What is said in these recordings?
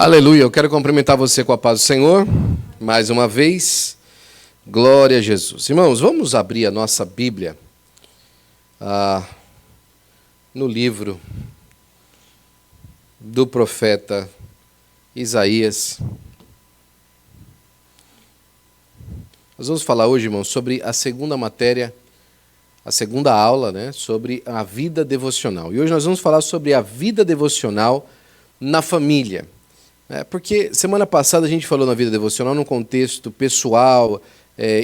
Aleluia, eu quero cumprimentar você com a paz do Senhor, mais uma vez, glória a Jesus. Irmãos, vamos abrir a nossa Bíblia no livro do profeta Isaías. Nós vamos falar hoje, irmãos, sobre a segunda matéria, a segunda aula, sobre a vida devocional. E hoje nós vamos falar sobre a vida devocional na família. Porque semana passada a gente falou na vida devocional num contexto pessoal,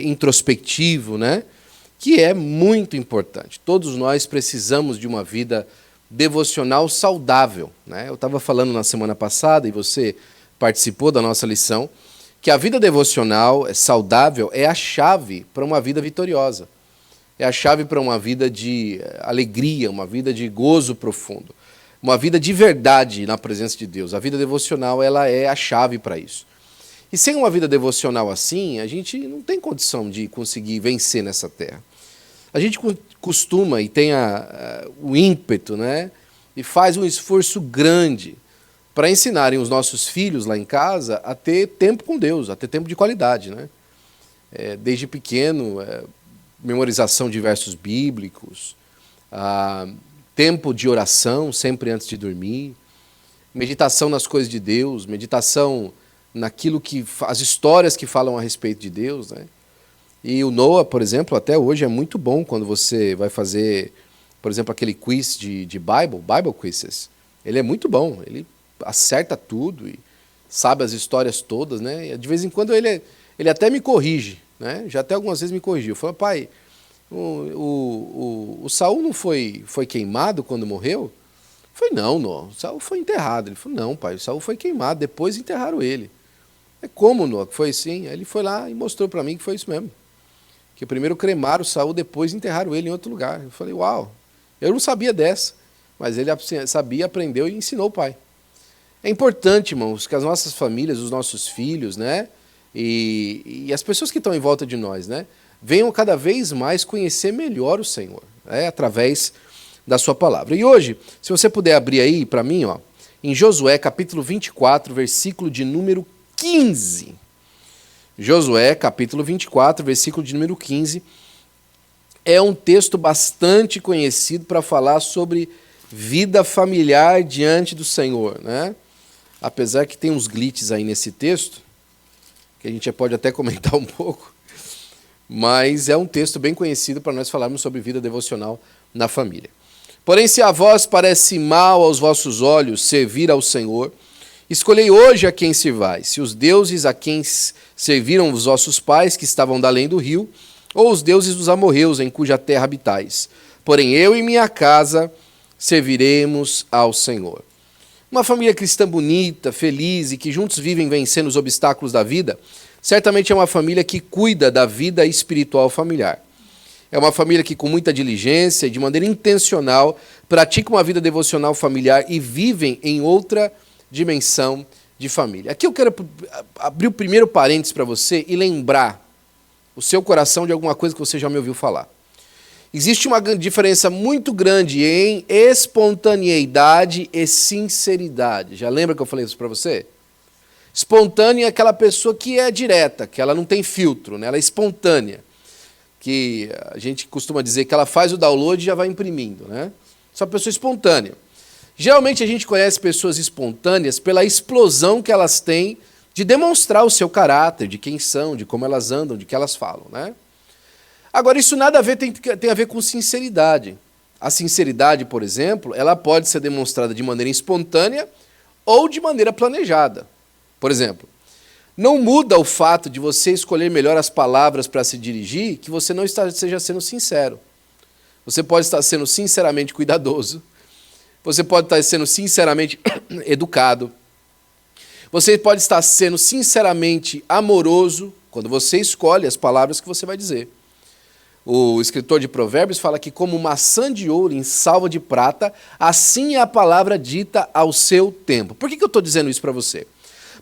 introspectivo, que é muito importante. Todos nós precisamos de uma vida devocional saudável. Eu estava falando na semana passada, e você participou da nossa lição, que a vida devocional saudável é a chave para uma vida vitoriosa. É a chave para uma vida de alegria, uma vida de gozo profundo. Uma vida de verdade na presença de Deus. A vida devocional, ela é a chave para isso. E sem uma vida devocional assim, a gente não tem condição de conseguir vencer nessa terra. A gente costuma e tem o ímpeto, e faz um esforço grande para ensinarem os nossos filhos lá em casa a ter tempo com Deus, a ter tempo de qualidade. Desde pequeno, memorização de versos bíblicos, tempo de oração, sempre antes de dormir, meditação nas coisas de Deus, meditação naquilo que as histórias que falam a respeito de Deus. E o Noah, por exemplo, até hoje é muito bom quando você vai fazer, por exemplo, aquele quiz de Bible Quizzes. Ele é muito bom, ele acerta tudo e sabe as histórias todas. E de vez em quando ele até me corrige, já até algumas vezes me corrigiu. Falou, pai, o Saul não foi queimado quando morreu? Foi não, Noah, o Saul foi enterrado. Ele falou, não, pai, o Saul foi queimado, depois enterraram ele. Como, Noah, que foi assim? Aí ele foi lá e mostrou para mim que foi isso mesmo. Que primeiro cremaram o Saul, depois enterraram ele em outro lugar. Eu falei, uau, eu não sabia dessa. Mas ele sabia, aprendeu e ensinou o pai. É importante, irmãos, que as nossas famílias, os nossos filhos, e as pessoas que estão em volta de nós, venham cada vez mais conhecer melhor o Senhor, através da sua palavra. E hoje, se você puder abrir aí para mim, em Josué capítulo 24, versículo de número 15. Josué capítulo 24, versículo de número 15. É um texto bastante conhecido para falar sobre vida familiar diante do Senhor, Apesar que tem uns glitches aí nesse texto, que a gente pode até comentar um pouco, mas é um texto bem conhecido para nós falarmos sobre vida devocional na família. Porém, se a vós parece mal aos vossos olhos servir ao Senhor, escolhei hoje a quem servais, se os deuses a quem serviram os vossos pais que estavam da além do rio, ou os deuses dos amorreus em cuja terra habitais. Porém, eu e minha casa serviremos ao Senhor. Uma família cristã bonita, feliz e que juntos vivem vencendo os obstáculos da vida, certamente é uma família que cuida da vida espiritual familiar. É uma família que, com muita diligência e de maneira intencional, pratica uma vida devocional familiar e vivem em outra dimensão de família. Aqui eu quero abrir o primeiro parênteses para você e lembrar o seu coração de alguma coisa que você já me ouviu falar. Existe uma diferença muito grande em espontaneidade e sinceridade. Já lembra que eu falei isso para você? Espontânea é aquela pessoa que é direta, que ela não tem filtro, ela é espontânea. Que a gente costuma dizer que ela faz o download e já vai imprimindo. Essa pessoa espontânea. Geralmente a gente conhece pessoas espontâneas pela explosão que elas têm de demonstrar o seu caráter, de quem são, de como elas andam, de que elas falam. Agora, isso nada a ver, tem a ver com sinceridade. A sinceridade, por exemplo, ela pode ser demonstrada de maneira espontânea ou de maneira planejada. Por exemplo, não muda o fato de você escolher melhor as palavras para se dirigir que você não esteja sendo sincero. Você pode estar sendo sinceramente cuidadoso. Você pode estar sendo sinceramente educado. Você pode estar sendo sinceramente amoroso quando você escolhe as palavras que você vai dizer. O escritor de Provérbios fala que como maçã de ouro em salva de prata, assim é a palavra dita ao seu tempo. Por que eu estou dizendo isso para você?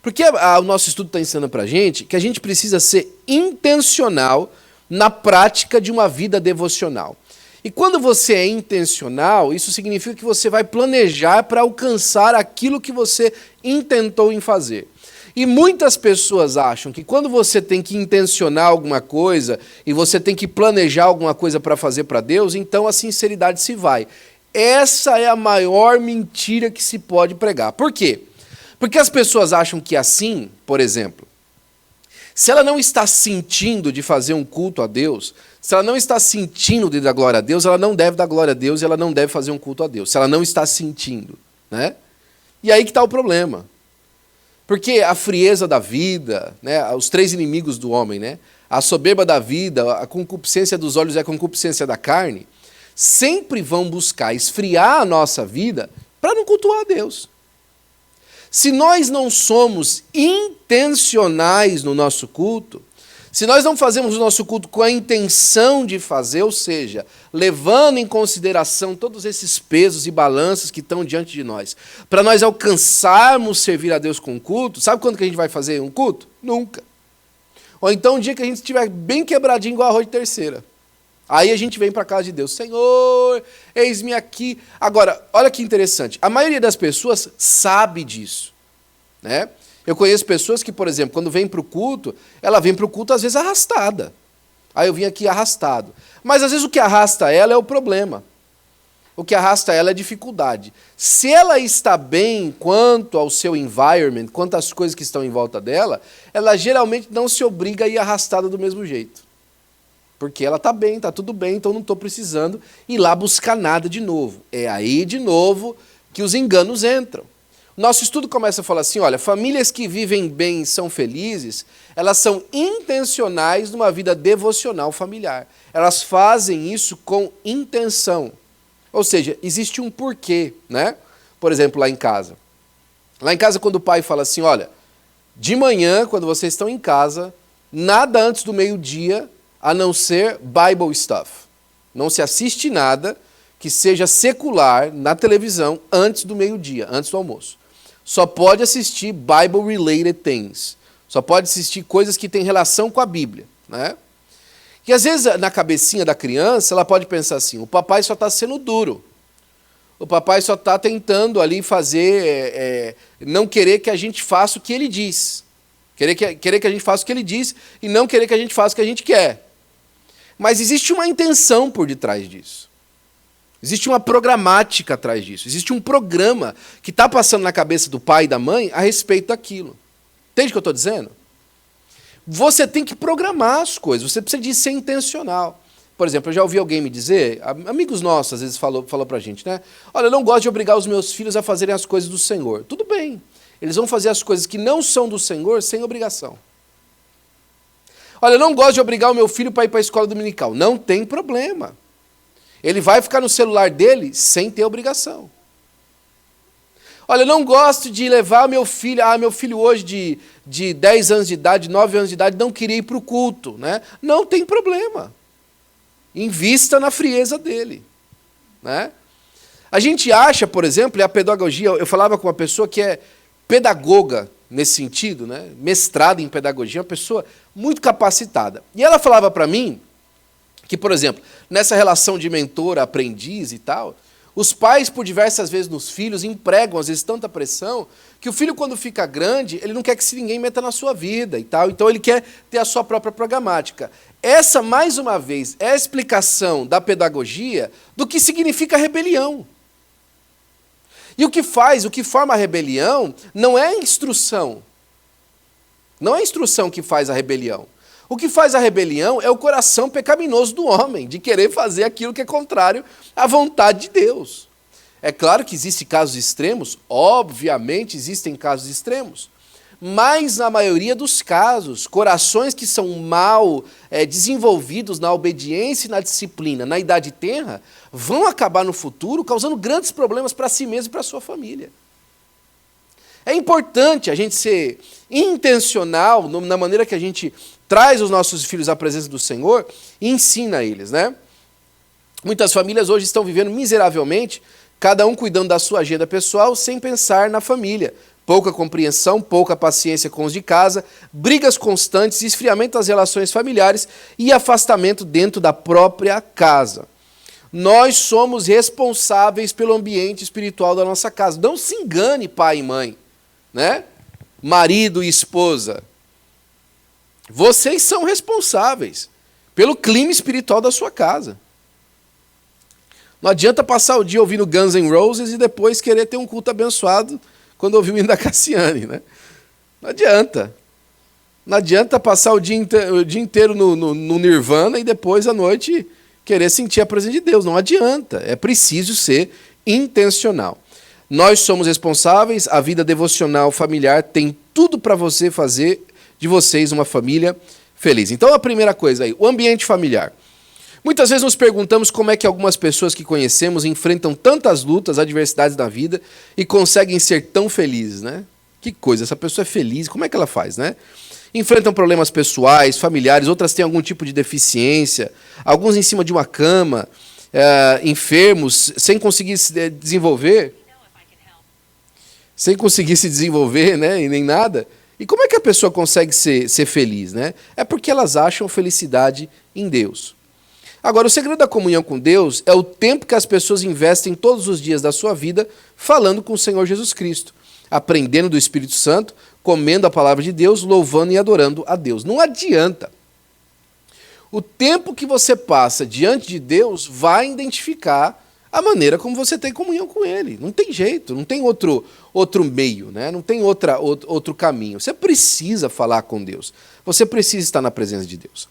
Porque o nosso estudo está ensinando para a gente que a gente precisa ser intencional na prática de uma vida devocional. E quando você é intencional, isso significa que você vai planejar para alcançar aquilo que você intentou em fazer. E muitas pessoas acham que quando você tem que intencionar alguma coisa e você tem que planejar alguma coisa para fazer para Deus, então a sinceridade se vai. Essa é a maior mentira que se pode pregar. Por quê? Porque as pessoas acham que assim, por exemplo, se ela não está sentindo de fazer um culto a Deus, se ela não está sentindo de dar glória a Deus, ela não deve dar glória a Deus e ela não deve fazer um culto a Deus. Se ela não está sentindo, né? E aí que está o problema. Porque a frieza da vida, né, os três inimigos do homem, né, a soberba da vida, a concupiscência dos olhos e a concupiscência da carne, sempre vão buscar esfriar a nossa vida para não cultuar a Deus. Se nós não somos intencionais no nosso culto, se nós não fazemos o nosso culto com a intenção de fazer, ou seja, levando em consideração todos esses pesos e balanços que estão diante de nós, para nós alcançarmos servir a Deus com culto, sabe quando que a gente vai fazer um culto? Nunca. Ou então um dia que a gente estiver bem quebradinho igual arroz de terceira. Aí a gente vem para a casa de Deus, Senhor, eis-me aqui. Agora, olha que interessante, a maioria das pessoas sabe disso, né? Eu conheço pessoas que, por exemplo, quando vem para o culto, ela vem para o culto às vezes arrastada. Aí eu vim aqui arrastado. Mas às vezes o que arrasta ela é o problema. O que arrasta ela é a dificuldade. Se ela está bem quanto ao seu environment, quanto às coisas que estão em volta dela, ela geralmente não se obriga a ir arrastada do mesmo jeito. Porque ela está bem, está tudo bem, então não estou precisando ir lá buscar nada de novo. É aí, de novo, que os enganos entram. Nosso estudo começa a falar assim, olha, famílias que vivem bem e são felizes, elas são intencionais numa vida devocional familiar. Elas fazem isso com intenção. Ou seja, existe um porquê, né? Por exemplo, lá em casa. Lá em casa, quando o pai fala assim, olha, de manhã, quando vocês estão em casa, nada antes do meio-dia, a não ser Bible stuff. Não se assiste nada que seja secular na televisão antes do meio-dia, antes do almoço. Só pode assistir Bible-related things. Só pode assistir coisas que têm relação com a Bíblia, né? E às vezes, na cabecinha da criança, ela pode pensar assim, o papai só está sendo duro. O papai só está tentando ali fazer, não querer que a gente faça o que ele diz. Querer que a gente faça o que ele diz e não querer que a gente faça o que a gente quer. Mas existe uma intenção por detrás disso. Existe uma programática atrás disso. Existe um programa que está passando na cabeça do pai e da mãe a respeito daquilo. Entende o que eu estou dizendo? Você tem que programar as coisas. Você precisa de ser intencional. Por exemplo, eu já ouvi alguém me dizer, amigos nossos às vezes falou para a gente, né? Olha, eu não gosto de obrigar os meus filhos a fazerem as coisas do Senhor. Tudo bem. Eles vão fazer as coisas que não são do Senhor sem obrigação. Olha, eu não gosto de obrigar o meu filho para ir para a escola dominical. Não tem problema. Ele vai ficar no celular dele sem ter obrigação. Olha, eu não gosto de levar meu filho... meu filho hoje de 10 anos de idade, 9 anos de idade, não queria ir para o culto, né? Não tem problema. Invista na frieza dele, né? A gente acha, por exemplo, e a pedagogia... Eu falava com uma pessoa que é pedagoga nesse sentido, né? Mestrada em pedagogia, uma pessoa muito capacitada. E ela falava para mim que, por exemplo, nessa relação de mentor-aprendiz e tal, os pais, por diversas vezes nos filhos, empregam, às vezes, tanta pressão, que o filho, quando fica grande, ele não quer que ninguém meta na sua vida e tal, então ele quer ter a sua própria programática. Essa, mais uma vez, é a explicação da pedagogia do que significa rebelião. E o que forma a rebelião, não é a instrução. Não é a instrução que faz a rebelião. O que faz a rebelião é o coração pecaminoso do homem, de querer fazer aquilo que é contrário à vontade de Deus. É claro que existem casos extremos, obviamente existem casos extremos, mas na maioria dos casos, corações que são mal desenvolvidos na obediência e na disciplina, na idade tenra, vão acabar no futuro causando grandes problemas para si mesmo e para a sua família. É importante a gente ser intencional na maneira que a gente traz os nossos filhos à presença do Senhor e ensina eles, né? Muitas famílias hoje estão vivendo miseravelmente, cada um cuidando da sua agenda pessoal sem pensar na família. Pouca compreensão, pouca paciência com os de casa, brigas constantes, esfriamento das relações familiares e afastamento dentro da própria casa. Nós somos responsáveis pelo ambiente espiritual da nossa casa. Não se engane, pai e mãe, né? Marido e esposa. Vocês são responsáveis pelo clima espiritual da sua casa. Não adianta passar o dia ouvindo Guns N' Roses e depois querer ter um culto abençoado quando ouvir o hino da Cassiane, né? Não adianta. Não adianta passar o dia inteiro no Nirvana e depois à noite querer sentir a presença de Deus. Não adianta. É preciso ser intencional. Nós somos responsáveis, a vida devocional familiar tem tudo para você fazer de vocês uma família feliz. Então, a primeira coisa aí, o ambiente familiar. Muitas vezes nos perguntamos como é que algumas pessoas que conhecemos enfrentam tantas lutas, adversidades da vida e conseguem ser tão felizes, né? Que coisa, essa pessoa é feliz, como é que ela faz, né? Enfrentam problemas pessoais, familiares, outras têm algum tipo de deficiência, alguns em cima de uma cama, enfermos, sem conseguir se desenvolver, né, e nem nada. E como é que a pessoa consegue ser feliz, né? É porque elas acham felicidade em Deus. Agora, o segredo da comunhão com Deus é o tempo que as pessoas investem todos os dias da sua vida falando com o Senhor Jesus Cristo, aprendendo do Espírito Santo, comendo a palavra de Deus, louvando e adorando a Deus. Não adianta. O tempo que você passa diante de Deus vai identificar a maneira como você tem comunhão com Ele. Não tem jeito, não tem outro meio, né? Não tem outro caminho. Você precisa falar com Deus. Você precisa estar na presença de Deus.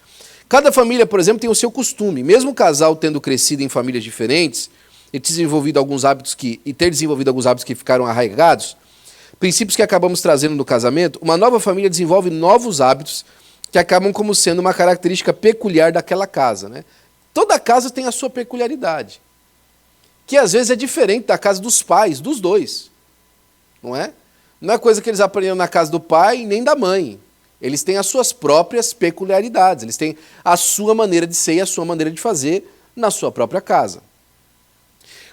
Cada família, por exemplo, tem o seu costume. Mesmo o casal tendo crescido em famílias diferentes e ter desenvolvido alguns hábitos que ficaram arraigados, princípios que acabamos trazendo no casamento, uma nova família desenvolve novos hábitos que acabam como sendo uma característica peculiar daquela casa, né? Toda casa tem a sua peculiaridade, que às vezes é diferente da casa dos pais, dos dois, não é? Não é coisa que eles aprenderam na casa do pai nem da mãe. Eles têm as suas próprias peculiaridades, eles têm a sua maneira de ser e a sua maneira de fazer na sua própria casa.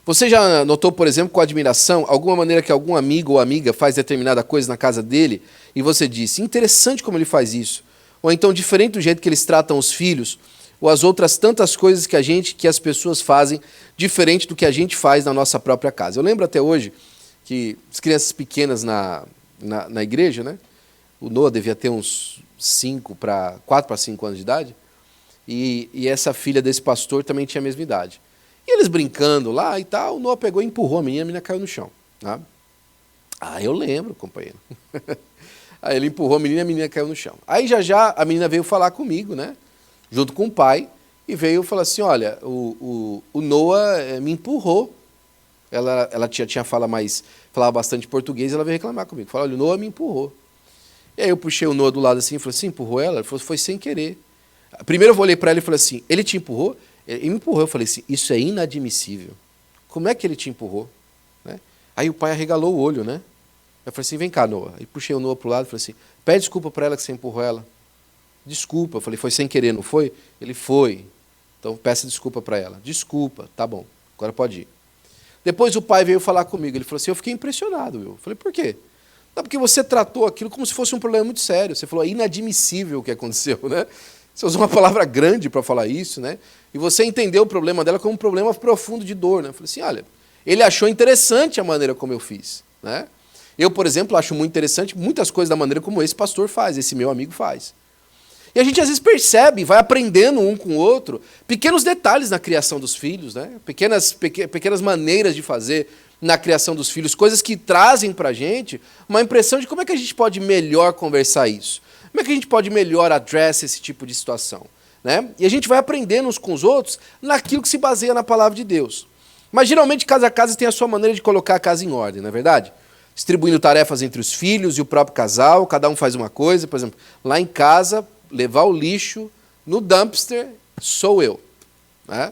Você já notou, por exemplo, com admiração, alguma maneira que algum amigo ou amiga faz determinada coisa na casa dele e você disse, interessante como ele faz isso? Ou então, diferente do jeito que eles tratam os filhos, ou as outras tantas coisas que as pessoas fazem, diferente do que a gente faz na nossa própria casa. Eu lembro até hoje que as crianças pequenas na igreja, né? O Noah devia ter uns 4 para 5 anos de idade, e essa filha desse pastor também tinha a mesma idade. E eles brincando lá e tal, o Noah pegou e empurrou a menina caiu no chão. Tá? Eu lembro, companheiro. Aí ele empurrou a menina caiu no chão. Aí já a menina veio falar comigo, né? Junto com o pai, e veio falar assim, olha, o Noah me empurrou. Ela falava bastante português, ela veio reclamar comigo. Falou, olha, o Noah me empurrou. E aí eu puxei o Noah do lado assim e falei assim, empurrou ela? Ela falou, foi sem querer. Primeiro eu olhei para ela e falei assim, ele te empurrou? Ele me empurrou. Eu falei assim, isso é inadmissível. Como é que ele te empurrou? Né? Aí o pai arregalou o olho, né? Eu falei assim, vem cá, Noah. Aí puxei o Noah para o lado e falei assim, pede desculpa para ela que você empurrou ela. Desculpa. Eu falei, foi sem querer, não foi? Ele foi. Então peça desculpa para ela. Desculpa, tá bom, agora pode ir. Depois o pai veio falar comigo. Ele falou assim, eu fiquei impressionado, Will. Eu falei, por quê? Não, porque você tratou aquilo como se fosse um problema muito sério. Você falou, é inadmissível o que aconteceu, né? Você usou uma palavra grande para falar isso, né? E você entendeu o problema dela como um problema profundo de dor, né? Eu falei assim, olha, ele achou interessante a maneira como eu fiz, né? Eu, por exemplo, acho muito interessante muitas coisas da maneira como esse pastor faz, esse meu amigo faz. E a gente às vezes percebe, vai aprendendo um com o outro, pequenos detalhes na criação dos filhos, né? Pequenas maneiras de fazer na criação dos filhos, coisas que trazem para a gente uma impressão de como é que a gente pode melhor conversar isso. Como é que a gente pode melhor address esse tipo de situação? Né? E a gente vai aprendendo uns com os outros naquilo que se baseia na palavra de Deus. Mas geralmente cada casa tem a sua maneira de colocar a casa em ordem, não é verdade? Distribuindo tarefas entre os filhos e o próprio casal, cada um faz uma coisa. Por exemplo, lá em casa, levar o lixo no dumpster sou eu. Né?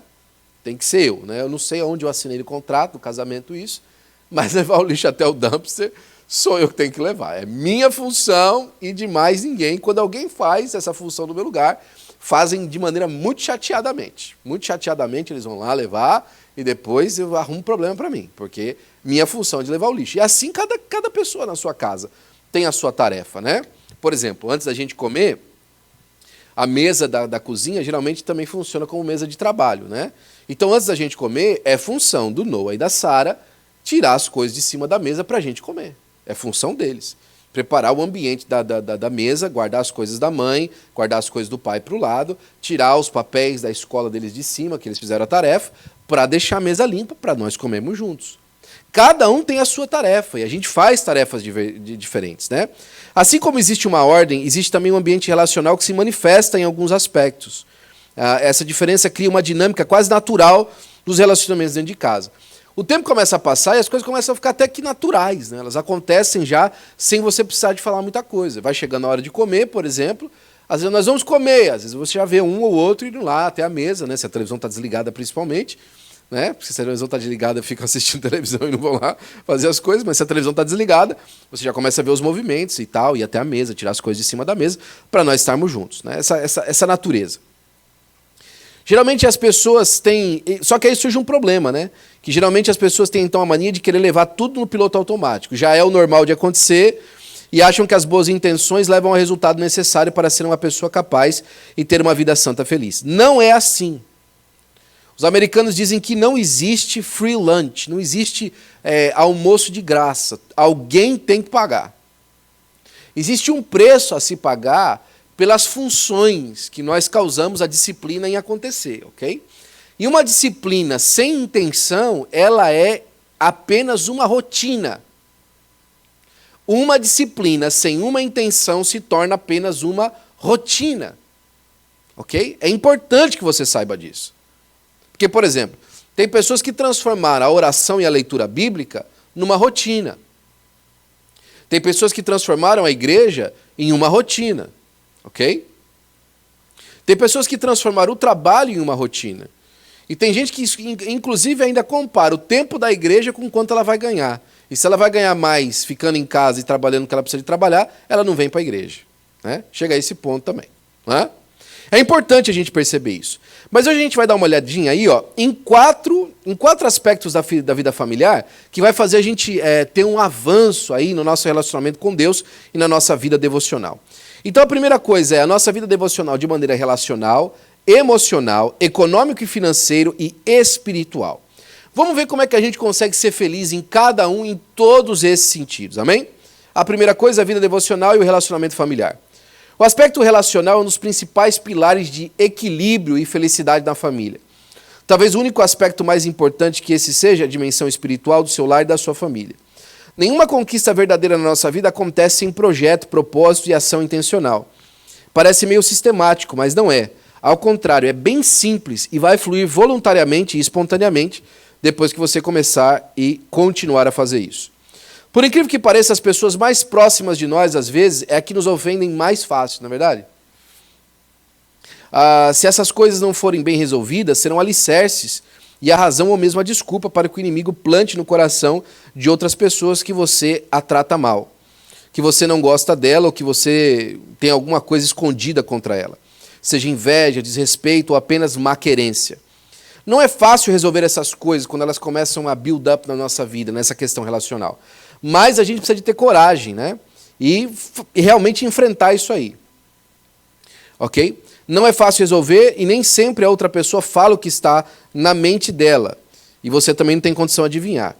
Tem que ser eu. Né? Eu não sei onde eu assinei o contrato, no casamento isso, mas levar o lixo até o dumpster sou eu que tenho que levar. É minha função e de mais ninguém. Quando alguém faz essa função no meu lugar, fazem de maneira muito chateadamente. Muito chateadamente eles vão lá levar e depois eu arrumo um problema para mim, porque minha função é de levar o lixo. E assim cada pessoa na sua casa tem a sua tarefa, né? Por exemplo, antes da gente comer, A mesa da cozinha geralmente também funciona como mesa de trabalho, né? Então, antes da gente comer, é função do Noah e da Sara tirar as coisas de cima da mesa para a gente comer. É função deles. Preparar o ambiente da mesa, guardar as coisas da mãe, guardar as coisas do pai para o lado, tirar os papéis da escola deles de cima, que eles fizeram a tarefa, para deixar a mesa limpa para nós comermos juntos. Cada um tem a sua tarefa e a gente faz tarefas diferentes, né? Assim como existe uma ordem, existe também um ambiente relacional que se manifesta em alguns aspectos. Essa diferença cria uma dinâmica quase natural dos relacionamentos dentro de casa. O tempo começa a passar e as coisas começam a ficar até que naturais, né? Elas acontecem já sem você precisar de falar muita coisa. Vai chegando a hora de comer, por exemplo, às vezes nós vamos comer, às vezes você já vê um ou outro indo lá até a mesa, né? Se a televisão está desligada principalmente, né? Porque se a televisão está desligada, ficam assistindo televisão e não vão lá fazer as coisas, mas se a televisão está desligada, você já começa a ver os movimentos e tal, ir até a mesa, tirar as coisas de cima da mesa, para nós estarmos juntos, né? Essa natureza. Geralmente as pessoas têm... Só que aí surge um problema, né? Que geralmente as pessoas têm então a mania de querer levar tudo no piloto automático. Já é o normal de acontecer e acham que as boas intenções levam ao resultado necessário para ser uma pessoa capaz e ter uma vida santa feliz. Não é assim. Os americanos dizem que não existe free lunch, não existe almoço de graça. Alguém tem que pagar. Existe um preço a se pagar pelas funções que nós causamos a disciplina em acontecer, ok? E uma disciplina sem intenção, ela é apenas uma rotina. Uma disciplina sem uma intenção se torna apenas uma rotina, ok? É importante que você saiba disso. Porque, por exemplo, tem pessoas que transformaram a oração e a leitura bíblica numa rotina. Tem pessoas que transformaram a igreja em uma rotina, ok? Tem pessoas que transformaram o trabalho em uma rotina. E tem gente que, inclusive, ainda compara o tempo da igreja com quanto ela vai ganhar. E se ela vai ganhar mais ficando em casa e trabalhando o que ela precisa de trabalhar, ela não vem para a igreja, né? Chega a esse ponto também, né? É importante a gente perceber isso. Mas hoje a gente vai dar uma olhadinha aí, ó, em quatro aspectos da vida familiar que vai fazer a gente ter um avanço aí no nosso relacionamento com Deus e na nossa vida devocional. Então a primeira coisa é a nossa vida devocional de maneira relacional, emocional, econômico e financeiro e espiritual. Vamos ver como é que a gente consegue ser feliz em cada um, em todos esses sentidos, amém? A primeira coisa é a vida devocional e o relacionamento familiar. O aspecto relacional é um dos principais pilares de equilíbrio e felicidade na família. Talvez o único aspecto mais importante que esse seja a dimensão espiritual do seu lar e da sua família. Nenhuma conquista verdadeira na nossa vida acontece sem projeto, propósito e ação intencional. Parece meio sistemático, mas não é. Ao contrário, é bem simples e vai fluir voluntariamente e espontaneamente depois que você começar e continuar a fazer isso. Por incrível que pareça, as pessoas mais próximas de nós, às vezes, é que nos ofendem mais fácil, não é verdade? Se essas coisas não forem bem resolvidas, serão alicerces e a razão ou mesmo a desculpa para que o inimigo plante no coração de outras pessoas que você a trata mal, que você não gosta dela ou que você tem alguma coisa escondida contra ela. Seja inveja, desrespeito ou apenas má querência. Não é fácil resolver essas coisas quando elas começam a build up na nossa vida, nessa questão relacional. Mas a gente precisa de ter coragem, né? E realmente enfrentar isso aí. Ok? Não é fácil resolver e nem sempre a outra pessoa fala o que está na mente dela. E você também não tem condição de adivinhar.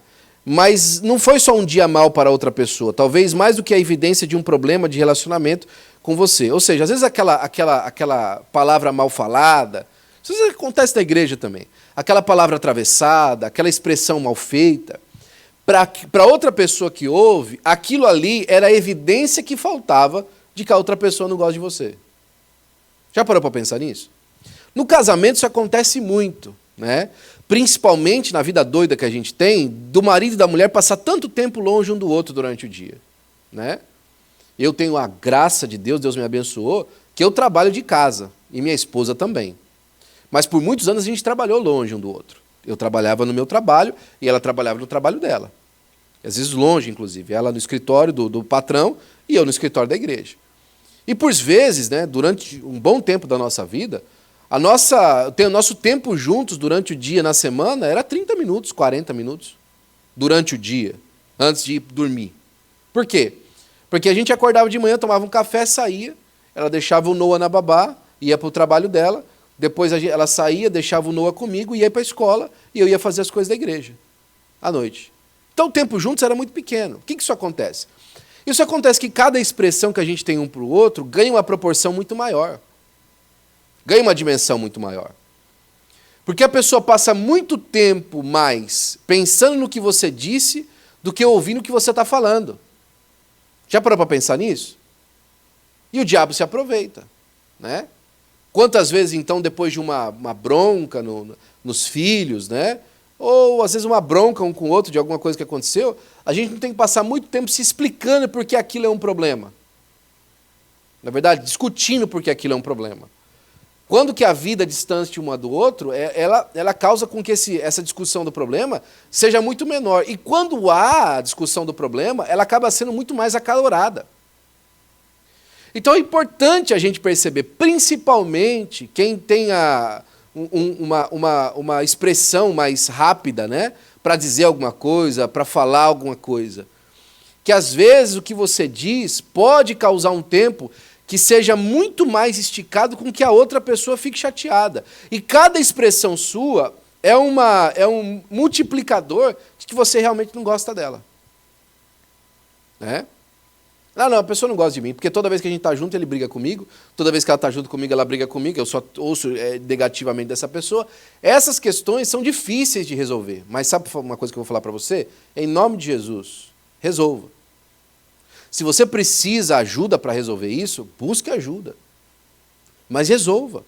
Mas não foi só um dia mal para outra pessoa. Talvez mais do que a evidência de um problema de relacionamento com você. Ou seja, às vezes aquela palavra mal falada, isso acontece na igreja também. Aquela palavra atravessada, aquela expressão mal feita. Para outra pessoa que ouve, aquilo ali era a evidência que faltava de que a outra pessoa não gosta de você. Já parou para pensar nisso? No casamento isso acontece muito, né? Principalmente na vida doida que a gente tem, do marido e da mulher passar tanto tempo longe um do outro durante o dia, né? Eu tenho a graça de Deus, Deus me abençoou, que eu trabalho de casa, e minha esposa também. Mas por muitos anos a gente trabalhou longe um do outro. Eu trabalhava no meu trabalho e ela trabalhava no trabalho dela. Às vezes longe, inclusive. Ela no escritório do patrão e eu no escritório da igreja. E por vezes, né, durante um bom tempo da nossa vida, o nosso tempo juntos durante o dia, na semana, era 30 minutos, 40 minutos. Durante o dia, antes de ir dormir. Por quê? Porque a gente acordava de manhã, tomava um café, saía, ela deixava o Noah na babá, ia para o trabalho dela, depois ela saía, deixava o Noah comigo, ia para a escola e eu ia fazer as coisas da igreja, à noite. Então o tempo juntos era muito pequeno. O que isso acontece? Isso acontece que cada expressão que a gente tem um para o outro ganha uma proporção muito maior. Ganha uma dimensão muito maior. Porque a pessoa passa muito tempo mais pensando no que você disse do que ouvindo o que você está falando. Já parou para pensar nisso? E o diabo se aproveita, né? Quantas vezes, então, depois de uma bronca nos filhos, né? Ou, às vezes, uma bronca um com o outro de alguma coisa que aconteceu, a gente não tem que passar muito tempo se explicando por que aquilo é um problema. Na verdade, discutindo por que aquilo é um problema. Quando que a vida distante uma do outro, ela causa com que essa discussão do problema seja muito menor. E quando há a discussão do problema, ela acaba sendo muito mais acalorada. Então é importante a gente perceber, principalmente quem tenha uma expressão mais rápida, né, para dizer alguma coisa, para falar alguma coisa, que às vezes o que você diz pode causar um tempo que seja muito mais esticado com que a outra pessoa fique chateada. E cada expressão sua é um multiplicador de que você realmente não gosta dela. Né? Não, a pessoa não gosta de mim, porque toda vez que a gente está junto, ele briga comigo, toda vez que ela está junto comigo, ela briga comigo, eu só ouço negativamente dessa pessoa. Essas questões são difíceis de resolver, mas sabe uma coisa que eu vou falar para você? Em nome de Jesus, resolva. Se você precisa ajuda para resolver isso, busque ajuda. Mas resolva.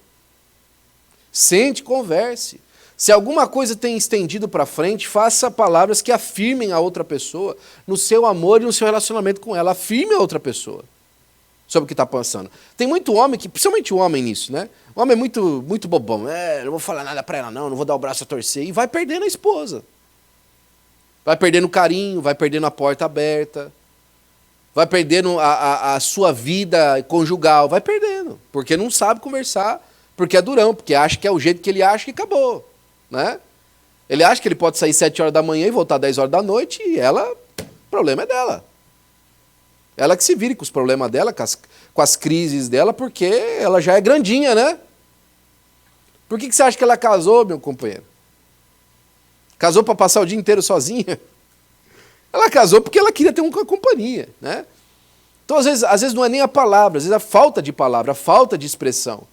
Sente, converse. Se alguma coisa tem estendido para frente, faça palavras que afirmem a outra pessoa no seu amor e no seu relacionamento com ela. Afirme a outra pessoa sobre o que está passando. Tem muito homem, principalmente o homem nisso, né? O homem é muito, muito bobão. Não vou falar nada para ela não vou dar o braço a torcer. E vai perdendo a esposa. Vai perdendo o carinho, vai perdendo a porta aberta. Vai perdendo a sua vida conjugal. Vai perdendo, porque não sabe conversar, porque é durão, porque acha que é o jeito que ele acha e acabou. Né? Ele acha que ele pode sair 7 horas da manhã e voltar 10 horas da noite e o problema é dela. Ela que se vire com os problemas dela, com as crises dela, porque ela já é grandinha, né? Por que você acha que ela casou, meu companheiro? Casou para passar o dia inteiro sozinha? Ela casou porque ela queria ter uma companhia, né? Então, às vezes não é nem a palavra, às vezes é a falta de palavra, a falta de expressão.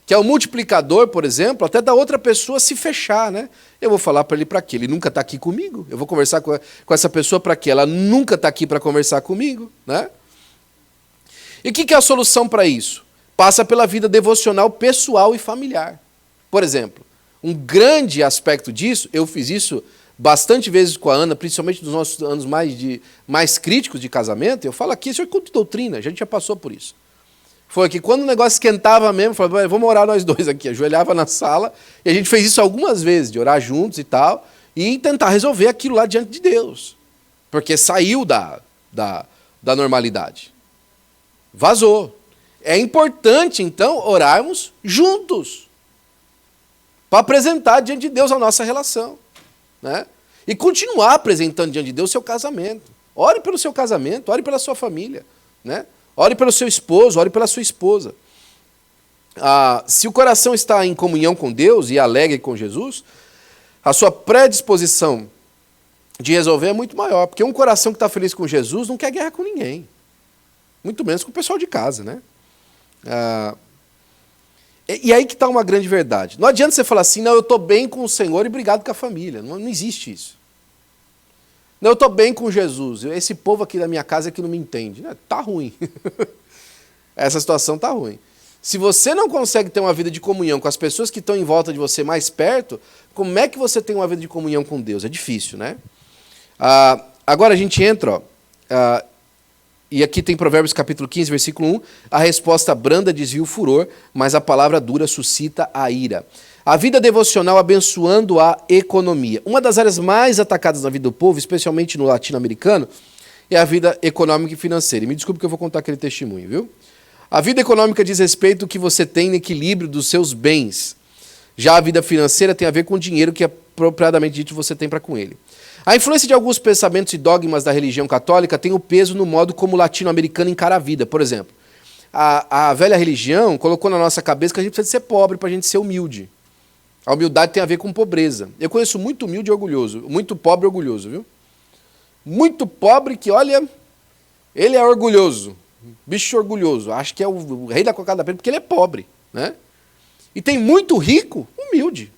Que é o multiplicador, por exemplo, até da outra pessoa se fechar, né? Eu vou falar para ele para quê? Ele nunca está aqui comigo. Eu vou conversar com essa pessoa para quê? Ela nunca está aqui para conversar comigo, né? E o que é a solução para isso? Passa pela vida devocional pessoal e familiar. Por exemplo, um grande aspecto disso, eu fiz isso bastante vezes com a Ana, principalmente nos nossos anos mais críticos de casamento. Eu falo aqui, isso é culto de doutrina, a gente já passou por isso. Foi que quando o negócio esquentava mesmo, falava, vamos orar nós dois aqui. Ajoelhava na sala, e a gente fez isso algumas vezes, de orar juntos e tal, e tentar resolver aquilo lá diante de Deus. Porque saiu da normalidade. Vazou. É importante, então, orarmos juntos. Para apresentar diante de Deus a nossa relação. Né? E continuar apresentando diante de Deus o seu casamento. Ore pelo seu casamento, ore pela sua família. Né? Ore pelo seu esposo, ore pela sua esposa. Se o coração está em comunhão com Deus e alegre com Jesus, a sua predisposição de resolver é muito maior. Porque um coração que está feliz com Jesus não quer guerra com ninguém. Muito menos com o pessoal de casa. Né? E aí que está uma grande verdade. Não adianta você falar assim, não, eu estou bem com o Senhor e obrigado com a família. Não existe isso. Não, eu estou bem com Jesus. Esse povo aqui da minha casa é que não me entende. Está ruim. Essa situação está ruim. Se você não consegue ter uma vida de comunhão com as pessoas que estão em volta de você mais perto, como é que você tem uma vida de comunhão com Deus? É difícil, né? Agora a gente entra, e aqui tem Provérbios capítulo 15, versículo 1, a resposta branda desvia o furor, mas a palavra dura suscita a ira. A vida devocional abençoando a economia. Uma das áreas mais atacadas na vida do povo, especialmente no latino-americano, é a vida econômica e financeira. E me desculpe que eu vou contar aquele testemunho, viu? A vida econômica diz respeito ao que você tem no equilíbrio dos seus bens. Já a vida financeira tem a ver com o dinheiro que apropriadamente dito você tem para com ele. A influência de alguns pensamentos e dogmas da religião católica tem o peso no modo como o latino-americano encara a vida. Por exemplo, a velha religião colocou na nossa cabeça que a gente precisa ser pobre para a gente ser humilde. A humildade tem a ver com pobreza. Eu conheço muito humilde e orgulhoso, muito pobre e orgulhoso, viu? Muito pobre que, olha, ele é orgulhoso, bicho orgulhoso, acho que é o rei da cocada preta porque ele é pobre, né? E tem muito rico, humilde.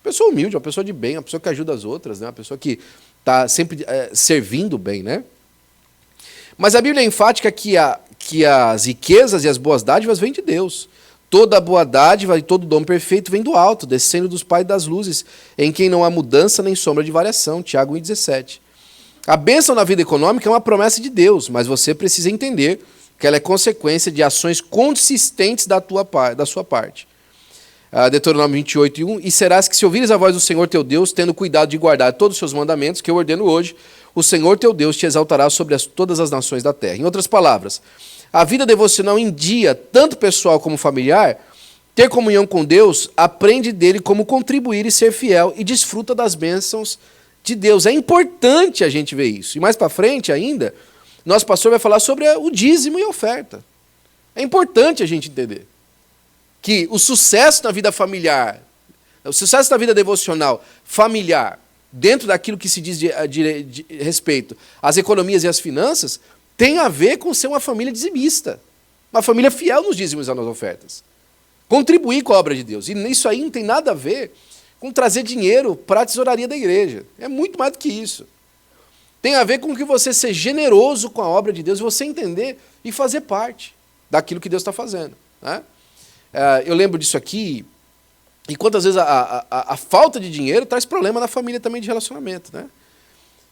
Pessoa humilde, uma pessoa de bem, uma pessoa que ajuda as outras, né? Uma pessoa que está sempre servindo bem, né? Mas a Bíblia é enfática que as riquezas e as boas dádivas vêm de Deus. Toda boa dádiva e todo dom perfeito vem do alto, descendo dos pais das luzes, em quem não há mudança nem sombra de variação. Tiago 1,17. A bênção na vida econômica é uma promessa de Deus, mas você precisa entender que ela é consequência de ações consistentes da sua parte. Deuteronômio 28:1. E serás que se ouvires a voz do Senhor teu Deus, tendo cuidado de guardar todos os seus mandamentos, que eu ordeno hoje, o Senhor teu Deus te exaltará sobre todas as nações da terra. Em outras palavras, a vida devocional em dia, tanto pessoal como familiar, ter comunhão com Deus, aprende dele como contribuir e ser fiel e desfruta das bênçãos de Deus. É importante a gente ver isso. E mais para frente ainda, nosso pastor vai falar sobre o dízimo e a oferta. É importante a gente entender que o sucesso na vida familiar, o sucesso na vida devocional familiar, dentro daquilo que se diz de respeito às economias e às finanças, tem a ver com ser uma família dizimista, uma família fiel nos dízimos e nas ofertas. Contribuir com a obra de Deus. E isso aí não tem nada a ver com trazer dinheiro para a tesouraria da igreja. É muito mais do que isso. Tem a ver com que você ser generoso com a obra de Deus, você entender e fazer parte daquilo que Deus está fazendo, né? Eu lembro disso aqui, e quantas vezes a falta de dinheiro traz problema na família também de relacionamento, né?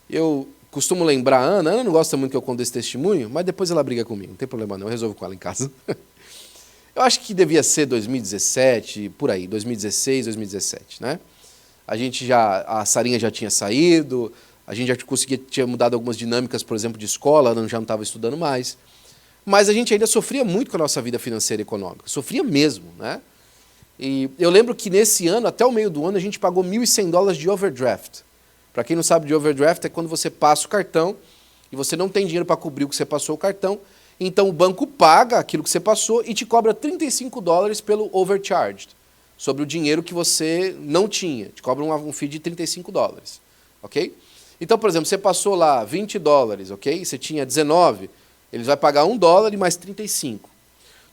Eu costumo lembrar a Ana não gosta muito que eu conte esse testemunho, mas depois ela briga comigo, não tem problema não, eu resolvo com ela em casa. Eu acho que devia ser 2017, por aí, 2016, 2017, né? A Sarinha já tinha saído, a gente já tinha mudado algumas dinâmicas, por exemplo, de escola, a Ana já não estava estudando mais. Mas a gente ainda sofria muito com a nossa vida financeira e econômica. Sofria mesmo, né? E eu lembro que nesse ano, até o meio do ano, a gente pagou $1.100 de overdraft. Para quem não sabe de overdraft, é quando você passa o cartão e você não tem dinheiro para cobrir o que você passou o cartão, então o banco paga aquilo que você passou e te cobra $35 pelo overcharged, sobre o dinheiro que você não tinha. Te cobra um fee de $35, ok? Então, por exemplo, você passou lá $20, ok? Você tinha 19, eles vão pagar $1 e mais 35.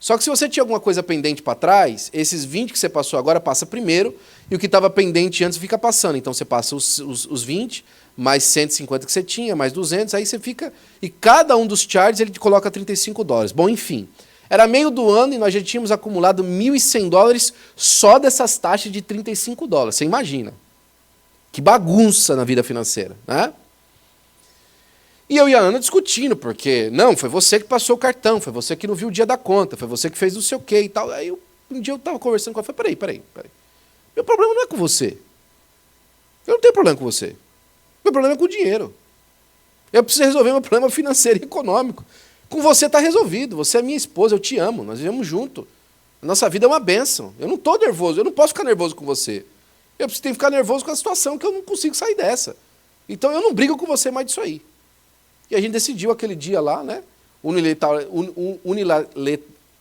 Só que se você tinha alguma coisa pendente para trás, esses 20 que você passou agora passa primeiro, e o que estava pendente antes fica passando. Então você passa os 20, mais 150 que você tinha, mais 200, aí você fica... E cada um dos charges ele te coloca $35. Bom, enfim, era meio do ano e nós já tínhamos acumulado $1.100 só dessas taxas de $35. Você imagina. Que bagunça na vida financeira, né? E eu e a Ana discutindo, porque, não, foi você que passou o cartão, foi você que não viu o dia da conta, foi você que fez não sei o quê e tal. Aí um dia eu estava conversando com ela e falei, peraí. Meu problema não é com você. Eu não tenho problema com você. Meu problema é com o dinheiro. Eu preciso resolver meu problema financeiro e econômico. Com você está resolvido, você é minha esposa, eu te amo, nós vivemos juntos. A nossa vida é uma bênção. Eu não estou nervoso, eu não posso ficar nervoso com você. Eu preciso ter que ficar nervoso com a situação, que eu não consigo sair dessa. Então eu não brigo com você mais disso aí. E a gente decidiu aquele dia lá, né,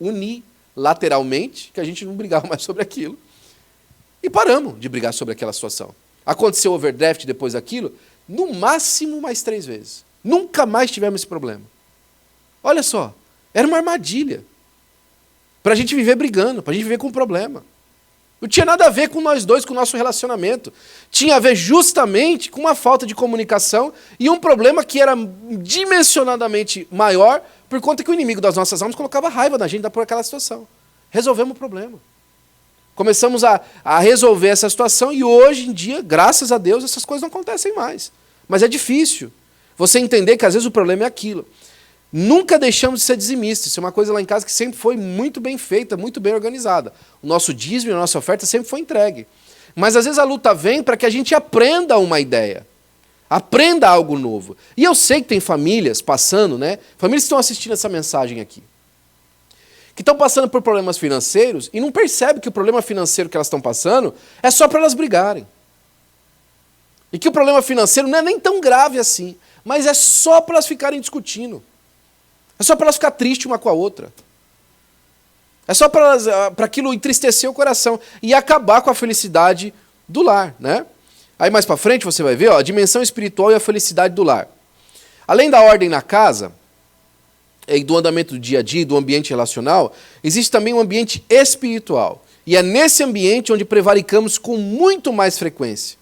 unilateralmente, que a gente não brigava mais sobre aquilo. E paramos de brigar sobre aquela situação. Aconteceu overdraft depois daquilo, no máximo mais 3 vezes. Nunca mais tivemos esse problema. Olha só, era uma armadilha. Para a gente viver brigando, para a gente viver com problema. Não tinha nada a ver com nós dois, com o nosso relacionamento. Tinha a ver justamente com uma falta de comunicação e um problema que era dimensionadamente maior por conta que o inimigo das nossas almas colocava raiva na gente por aquela situação. Resolvemos o problema. Começamos a resolver essa situação e hoje em dia, graças a Deus, essas coisas não acontecem mais. Mas é difícil você entender que às vezes o problema é aquilo. Nunca deixamos de ser dizimistas. Isso é uma coisa lá em casa que sempre foi muito bem feita, muito bem organizada. O nosso dízimo e a nossa oferta sempre foi entregue. Mas às vezes a luta vem para que a gente aprenda uma ideia. Aprenda algo novo. E eu sei que tem famílias passando, né? Famílias que estão assistindo essa mensagem aqui, que estão passando por problemas financeiros e não percebem que o problema financeiro que elas estão passando é só para elas brigarem. E que o problema financeiro não é nem tão grave assim, mas é só para elas ficarem discutindo. É só para elas ficarem tristes uma com a outra. É só para aquilo entristecer o coração e acabar com a felicidade do lar, né? Aí mais para frente você vai ver, ó, a dimensão espiritual e a felicidade do lar. Além da ordem na casa, e do andamento do dia a dia, do ambiente relacional, existe também um ambiente espiritual. E é nesse ambiente onde prevaricamos com muito mais frequência.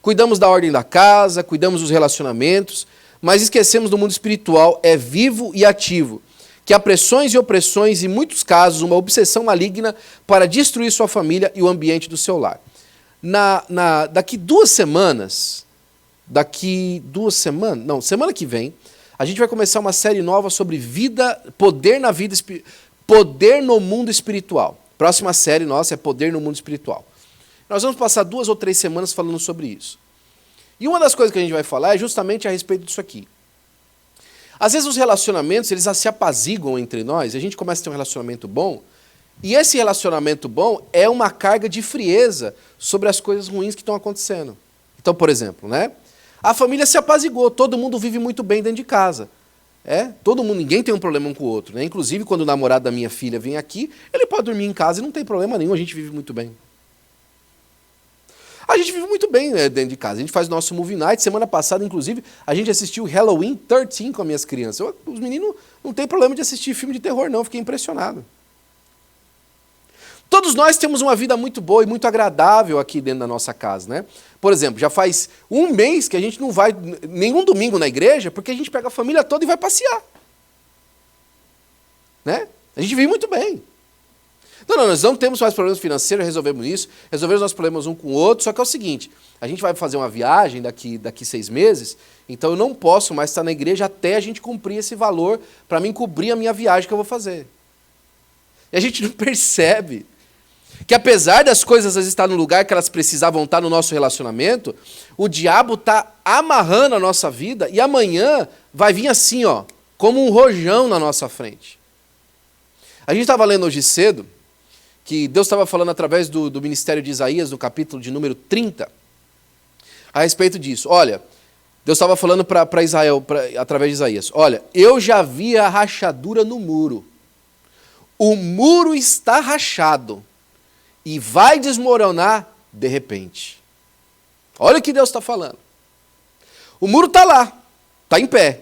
Cuidamos da ordem da casa, cuidamos dos relacionamentos, mas esquecemos do mundo espiritual, é vivo e ativo, que há pressões e opressões, e em muitos casos, uma obsessão maligna para destruir sua família e o ambiente do seu lar. Daqui 2 semanas, semana que vem, a gente vai começar uma série nova sobre poder no mundo espiritual. Próxima série nossa é Poder no Mundo Espiritual. Nós vamos passar 2 ou 3 semanas falando sobre isso. E uma das coisas que a gente vai falar é justamente a respeito disso aqui. Às vezes os relacionamentos, eles se apaziguam entre nós, a gente começa a ter um relacionamento bom, e esse relacionamento bom é uma carga de frieza sobre as coisas ruins que estão acontecendo. Então, por exemplo, né? A família se apazigou, todo mundo vive muito bem dentro de casa. Todo mundo, ninguém tem um problema um com o outro, né? Inclusive, quando o namorado da minha filha vem aqui, ele pode dormir em casa e não tem problema nenhum, a gente vive muito bem. A gente vive muito bem, né, dentro de casa. A gente faz o nosso movie night. Semana passada, inclusive, a gente assistiu Halloween 13 com as minhas crianças. Os meninos não tem problema de assistir filme de terror, não. Fiquei impressionado. Todos nós temos uma vida muito boa e muito agradável aqui dentro da nossa casa, né? Por exemplo, já faz 1 mês que a gente não vai nenhum domingo na igreja, porque a gente pega a família toda e vai passear. Né? A gente vive muito bem. Não, nós não temos mais problemas financeiros, resolvemos isso, resolvemos nossos problemas um com o outro, só que é o seguinte, a gente vai fazer uma viagem daqui 6 meses, então eu não posso mais estar na igreja até a gente cumprir esse valor para mim cobrir a minha viagem que eu vou fazer. E a gente não percebe que apesar das coisas às vezes estar no lugar que elas precisavam estar no nosso relacionamento, o diabo está amarrando a nossa vida e amanhã vai vir assim, ó, como um rojão na nossa frente. A gente estava lendo hoje cedo que Deus estava falando através do ministério de Isaías, no capítulo de número 30, a respeito disso. Olha, Deus estava falando para Israel, através de Isaías, olha, eu já vi a rachadura no muro. O muro está rachado e vai desmoronar de repente. Olha o que Deus está falando. O muro está lá, está em pé.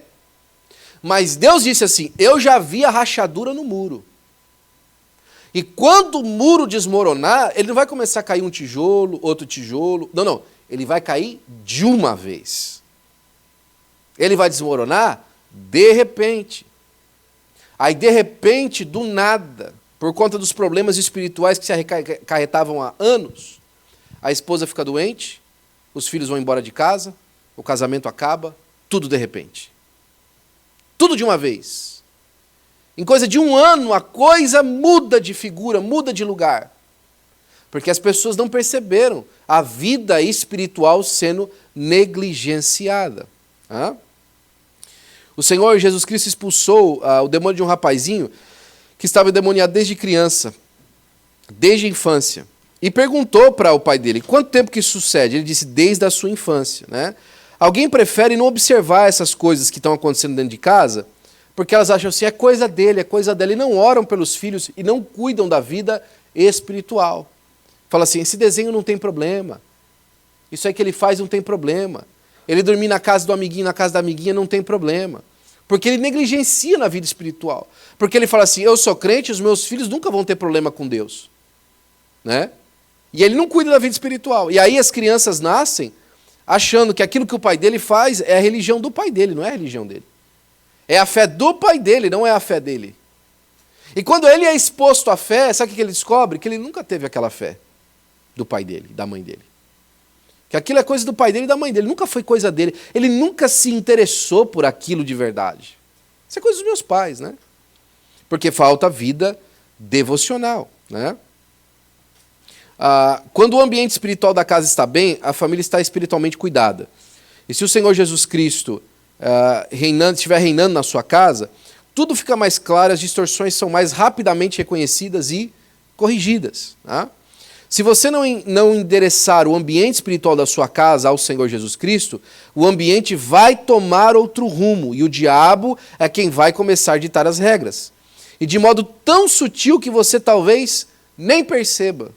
Mas Deus disse assim, eu já vi a rachadura no muro. E quando o muro desmoronar, ele não vai começar a cair um tijolo, outro tijolo. Não. Ele vai cair de uma vez. Ele vai desmoronar de repente. Aí, de repente, do nada, por conta dos problemas espirituais que se acarretavam há anos, a esposa fica doente, os filhos vão embora de casa, o casamento acaba, tudo de repente. Tudo de uma vez. Em coisa de 1 ano, a coisa muda de figura, muda de lugar. Porque as pessoas não perceberam a vida espiritual sendo negligenciada. O Senhor Jesus Cristo expulsou o demônio de um rapazinho que estava endemoniado desde criança, desde a infância. E perguntou para o pai dele, quanto tempo que isso sucede? Ele disse, desde a sua infância. Né? Alguém prefere não observar essas coisas que estão acontecendo dentro de casa, porque elas acham assim, é coisa dele, e não oram pelos filhos e não cuidam da vida espiritual. Fala assim, esse desenho não tem problema, isso aí que ele faz não tem problema, ele dormir na casa do amiguinho, na casa da amiguinha não tem problema, porque ele negligencia na vida espiritual, porque ele fala assim, eu sou crente, os meus filhos nunca vão ter problema com Deus. Né? E ele não cuida da vida espiritual, e aí as crianças nascem achando que aquilo que o pai dele faz é a religião do pai dele, não é a religião dele. É a fé do pai dele, não é a fé dele. E quando ele é exposto à fé, sabe o que ele descobre? Que ele nunca teve aquela fé do pai dele, da mãe dele. Que aquilo é coisa do pai dele e da mãe dele, nunca foi coisa dele. Ele nunca se interessou por aquilo de verdade. Isso é coisa dos meus pais, né? Porque falta vida devocional, né? Quando o ambiente espiritual da casa está bem, a família está espiritualmente cuidada. E se o Senhor Jesus Cristo estiver reinando na sua casa, tudo fica mais claro, as distorções são mais rapidamente reconhecidas e corrigidas. Tá? Se você não endereçar o ambiente espiritual da sua casa ao Senhor Jesus Cristo, o ambiente vai tomar outro rumo e o diabo é quem vai começar a ditar as regras. e de modo tão sutil que você talvez nem perceba.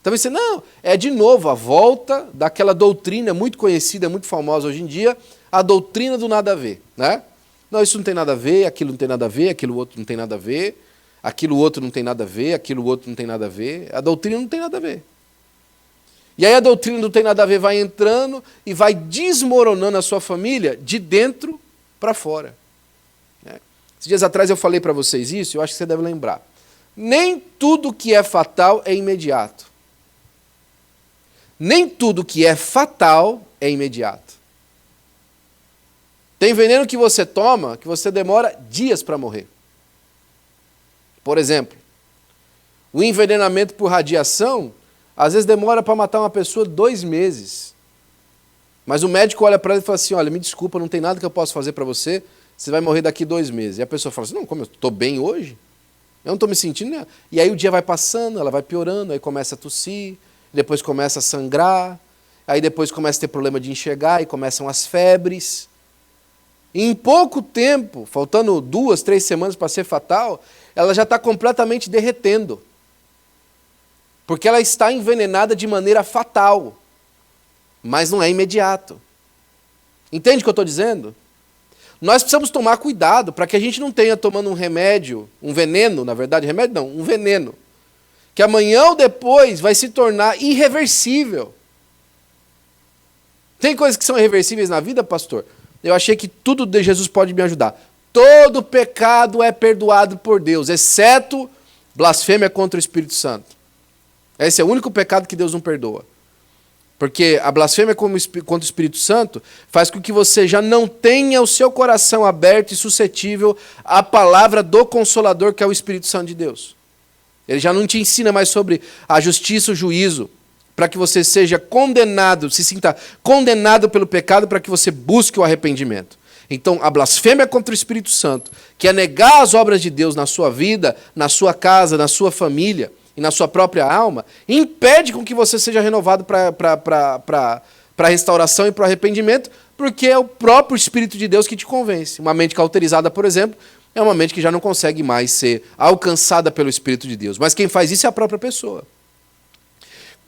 Talvez você, não, é de novo a volta daquela doutrina muito conhecida, muito famosa hoje em dia, a doutrina do nada a ver, né? Não, isso não tem nada a ver, aquilo não tem nada a ver, aquilo outro não tem nada a ver, aquilo outro não tem nada a ver, aquilo outro não tem nada a ver, a doutrina não tem nada a ver. E aí a doutrina não tem nada a ver vai entrando e vai desmoronando a sua família de dentro para fora. Esses dias atrás eu falei para vocês isso, eu acho que você deve lembrar. Nem tudo que é fatal é imediato. Nem tudo que é fatal é imediato. Tem veneno que você toma que você demora dias para morrer. Por exemplo, o envenenamento por radiação, às vezes demora para matar uma pessoa 2 meses. Mas o médico olha para ela e fala assim, olha, me desculpa, não tem nada que eu possa fazer para você, você vai morrer daqui 2 meses. E a pessoa fala assim, não, como eu estou bem hoje? Eu não estou me sentindo... Né? E aí o dia vai passando, ela vai piorando, aí começa a tossir, depois começa a sangrar, aí depois começa a ter problema de enxergar, e começam as febres. E em pouco tempo, faltando 2, 3 semanas para ser fatal, ela já está completamente derretendo. Porque ela está envenenada de maneira fatal, mas não é imediato. Entende o que eu estou dizendo? Nós precisamos tomar cuidado para que a gente não tenha tomando um remédio, um veneno, na verdade, remédio não, um veneno, que amanhã ou depois vai se tornar irreversível. Tem coisas que são irreversíveis na vida, pastor? Eu achei que tudo de Jesus pode me ajudar. Todo pecado é perdoado por Deus, exceto blasfêmia contra o Espírito Santo. Esse é o único pecado que Deus não perdoa. Porque a blasfêmia contra o Espírito Santo faz com que você já não tenha o seu coração aberto e suscetível à palavra do Consolador, que é o Espírito Santo de Deus. Ele já não te ensina mais sobre a justiça, o juízo, para que você seja condenado, se sinta condenado pelo pecado, para que você busque o arrependimento. Então, a blasfêmia contra o Espírito Santo, que é negar as obras de Deus na sua vida, na sua casa, na sua família, e na sua própria alma, impede com que você seja renovado para a restauração e para o arrependimento, porque é o próprio Espírito de Deus que te convence. Uma mente cauterizada, por exemplo, é uma mente que já não consegue mais ser alcançada pelo Espírito de Deus. Mas quem faz isso é a própria pessoa.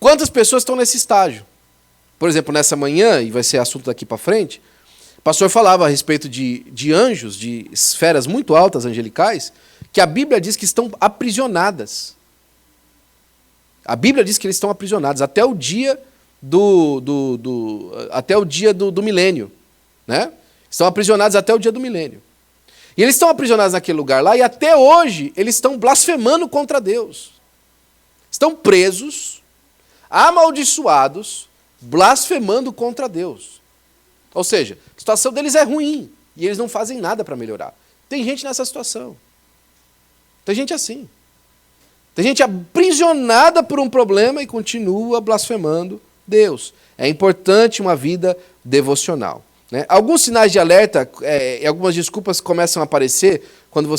Quantas pessoas estão nesse estágio? Por exemplo, nessa manhã, e vai ser assunto daqui para frente, o pastor falava a respeito de anjos, de esferas muito altas angelicais, que a Bíblia diz que estão aprisionadas. A Bíblia diz que eles estão aprisionados até o dia do milênio. Né? Estão aprisionados até o dia do milênio. E eles estão aprisionados naquele lugar lá, e até hoje eles estão blasfemando contra Deus. Estão presos, amaldiçoados, blasfemando contra Deus. Ou seja, a situação deles é ruim, e eles não fazem nada para melhorar. Tem gente nessa situação. Tem gente assim. Tem gente aprisionada por um problema e continua blasfemando Deus. É importante uma vida devocional. Né? Alguns sinais de alerta, algumas desculpas começam a aparecer quando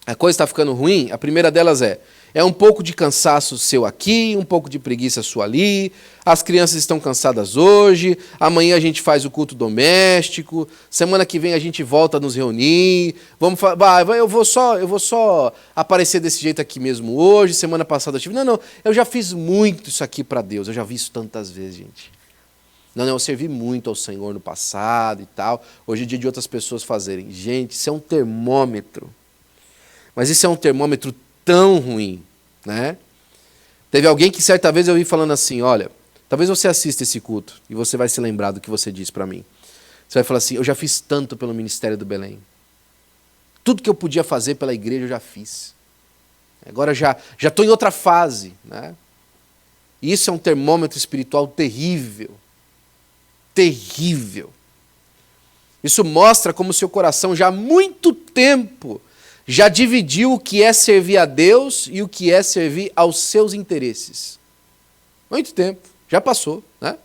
a coisa está ficando ruim. A primeira delas é um pouco de cansaço seu aqui, um pouco de preguiça sua ali, as crianças estão cansadas hoje, amanhã a gente faz o culto doméstico, semana que vem a gente volta a nos reunir, eu vou só aparecer desse jeito aqui mesmo hoje, semana passada eu tive... Não, eu já fiz muito isso aqui para Deus, eu já vi isso tantas vezes, gente. Não, eu servi muito ao Senhor no passado e tal, hoje é dia de outras pessoas fazerem. Gente, isso é um termômetro, mas isso é um termômetro tão ruim, né? Teve alguém que certa vez eu vi falando assim, olha, talvez você assista esse culto e você vai se lembrar do que você disse para mim. Você vai falar assim, eu já fiz tanto pelo Ministério do Belém. Tudo que eu podia fazer pela igreja eu já fiz. Agora já estou em outra fase, né? E isso é um termômetro espiritual terrível. Terrível. Isso mostra como o seu coração já há muito tempo já dividiu o que é servir a Deus e o que é servir aos seus interesses. Muito tempo, já passou. Né?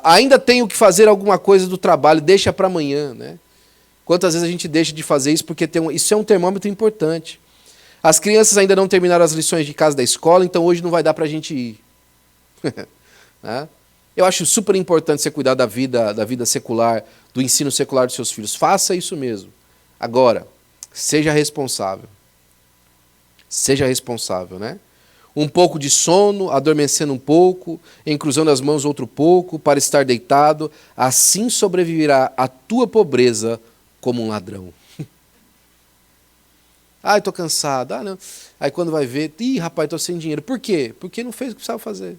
Ainda tenho que fazer alguma coisa do trabalho, deixa para amanhã. Né? Quantas vezes a gente deixa de fazer isso porque isso é um termômetro importante. As crianças ainda não terminaram as lições de casa da escola, então hoje não vai dar para a gente ir. Né? Eu acho super importante você cuidar da vida secular, do ensino secular dos seus filhos. Faça isso mesmo. Agora, Seja responsável. Seja responsável, né? Um pouco de sono, adormecendo um pouco, encruzando as mãos outro pouco, para estar deitado, assim sobreviverá a tua pobreza como um ladrão. Ah, estou cansado. Ah, não. Aí quando vai ver, rapaz, estou sem dinheiro. Por quê? Porque não fez o que precisava fazer.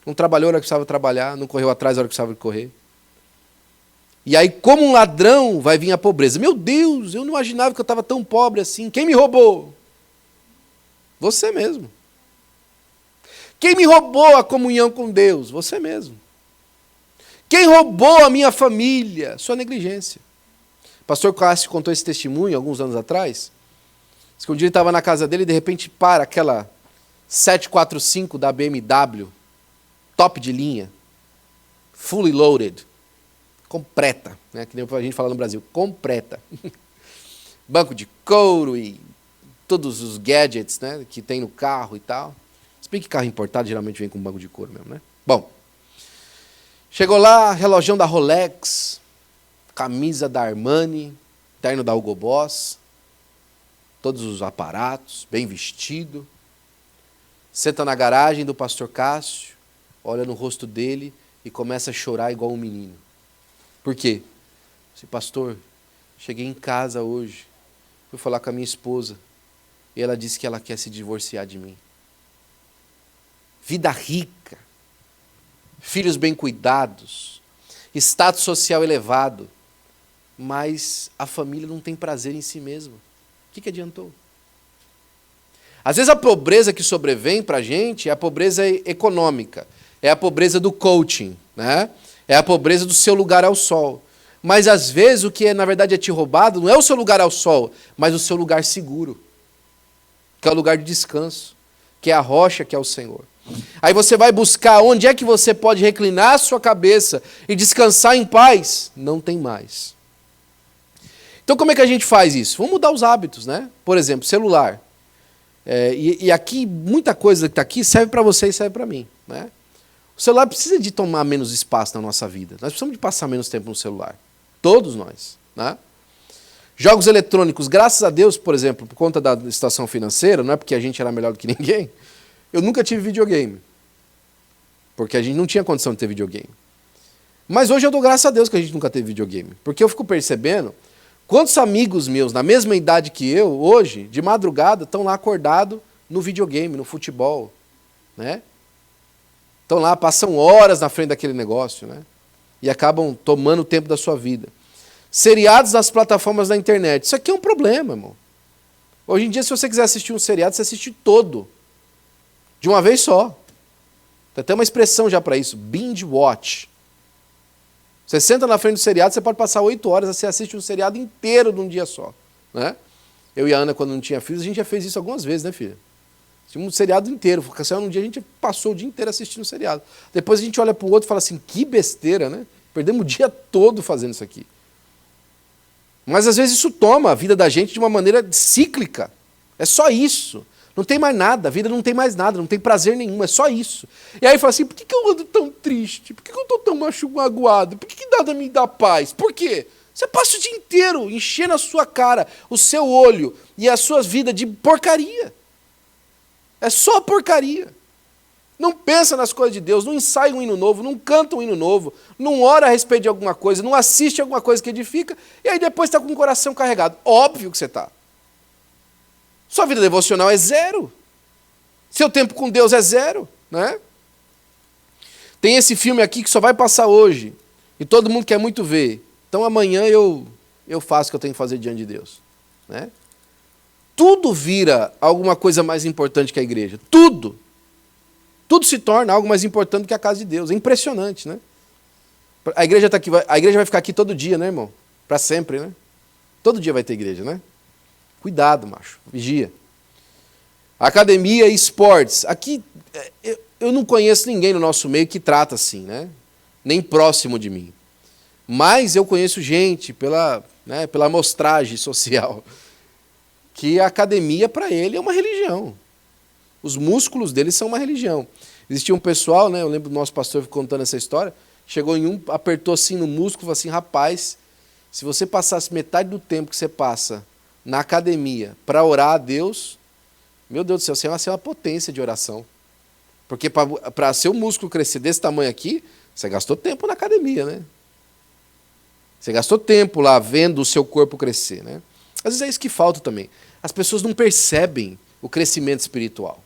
Não trabalhou a hora que precisava trabalhar, não correu atrás da hora que precisava correr. E aí, como um ladrão, vai vir a pobreza. Meu Deus, eu não imaginava que eu estava tão pobre assim. Quem me roubou? Você mesmo. Quem me roubou a comunhão com Deus? Você mesmo. Quem roubou a minha família? Sua negligência. O pastor Cássio contou esse testemunho alguns anos atrás. Diz que um dia ele estava na casa dele e de repente para aquela 745 da BMW, top de linha, fully loaded, completa, né? Que nem a gente fala no Brasil, completa. Banco de couro e todos os gadgets, né, que tem no carro e tal. Se bem que carro importado geralmente vem com banco de couro mesmo, né? Bom, chegou lá, relógio da Rolex, camisa da Armani, terno da Hugo Boss, todos os aparatos, bem vestido. Senta na garagem do pastor Cássio, olha no rosto dele e começa a chorar igual um menino. Por quê? Disse, pastor, cheguei em casa hoje, fui falar com a minha esposa e ela disse que ela quer se divorciar de mim. Vida rica, filhos bem cuidados, status social elevado, mas a família não tem prazer em si mesma. O que adiantou? Às vezes a pobreza que sobrevém para a gente é a pobreza econômica, é a pobreza do coaching, né? É a pobreza do seu lugar ao sol. Mas às vezes o que na verdade é te roubado não é o seu lugar ao sol, mas o seu lugar seguro, que é o lugar de descanso, que é a rocha, que é o Senhor. Aí você vai buscar onde é que você pode reclinar a sua cabeça e descansar em paz. Não tem mais. Então como é que a gente faz isso? Vamos mudar os hábitos, né? Por exemplo, celular. E aqui, muita coisa que está aqui serve para você e serve para mim, né? O celular precisa de tomar menos espaço na nossa vida. Nós precisamos de passar menos tempo no celular. Todos nós, né? Jogos eletrônicos, graças a Deus, por exemplo, por conta da situação financeira, não é porque a gente era melhor do que ninguém, eu nunca tive videogame. Porque a gente não tinha condição de ter videogame. Mas hoje eu dou graças a Deus que a gente nunca teve videogame. Porque eu fico percebendo quantos amigos meus, na mesma idade que eu, hoje, de madrugada, estão lá acordados no videogame, no futebol, né? Estão lá, passam horas na frente daquele negócio, né? E acabam tomando o tempo da sua vida. Seriados nas plataformas da internet. Isso aqui é um problema, irmão. Hoje em dia, se você quiser assistir um seriado, você assiste todo. De uma vez só. Tem até uma expressão já para isso. Binge watch. Você senta na frente do seriado, você pode passar 8 horas, você assiste um seriado inteiro num dia só, né? Eu e a Ana, quando não tinha filhos, a gente já fez isso algumas vezes, né, filha? Tinha um seriado inteiro. Um dia a gente passou o dia inteiro assistindo o seriado. Depois a gente olha para o outro e fala assim, que besteira, né? Perdemos o dia todo fazendo isso aqui. Mas às vezes isso toma a vida da gente de uma maneira cíclica. É só isso. Não tem mais nada, a vida não tem mais nada, não tem prazer nenhum, é só isso. E aí fala assim, por que eu ando tão triste? Por que eu estou tão magoado? Por que nada me dá paz? Por quê? Você passa o dia inteiro enchendo a sua cara, o seu olho e a sua vida de porcaria. É só porcaria. Não pensa nas coisas de Deus, não ensaia um hino novo, não canta um hino novo, não ora a respeito de alguma coisa, não assiste alguma coisa que edifica, e aí depois está com o coração carregado. Óbvio que você está. Sua vida devocional é zero. Seu tempo com Deus é zero, né? Tem esse filme aqui que só vai passar hoje, e todo mundo quer muito ver. Então amanhã eu faço o que eu tenho que fazer diante de Deus, né? Tudo vira alguma coisa mais importante que a igreja. Tudo. Tudo se torna algo mais importante do que a casa de Deus. É impressionante, né? A igreja está aqui, a igreja vai ficar aqui todo dia, né, irmão? Para sempre, né? Todo dia vai ter igreja, né? Cuidado, macho. Vigia. Academia e esportes. Aqui, eu não conheço ninguém no nosso meio que trata assim, né? Nem próximo de mim. Mas eu conheço gente, pela amostragem social, que a academia, para ele, é uma religião. Os músculos deles são uma religião. Existia um pessoal, né, eu lembro do nosso pastor contando essa história, chegou em um, apertou assim no músculo, falou assim, rapaz, se você passasse metade do tempo que você passa na academia para orar a Deus, meu Deus do céu, você vai ser uma potência de oração. Porque para seu músculo crescer desse tamanho aqui, você gastou tempo na academia, né? Você gastou tempo lá vendo o seu corpo crescer, né? Às vezes é isso que falta também. As pessoas não percebem o crescimento espiritual,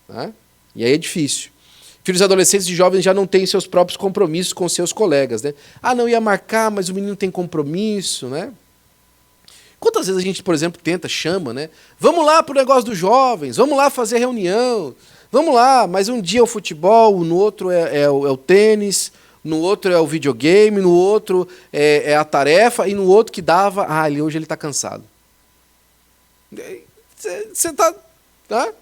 né? E aí é difícil. Filhos adolescentes e jovens já não têm seus próprios compromissos com seus colegas, né? Ah, não ia marcar, mas o menino tem compromisso, né? Quantas vezes a gente, por exemplo, chama, né? Vamos lá para o negócio dos jovens, vamos lá fazer reunião, vamos lá, mas um dia é o futebol, no outro é o tênis, no outro é o videogame, no outro é a tarefa, e no outro que dava, hoje ele está cansado. Você tá?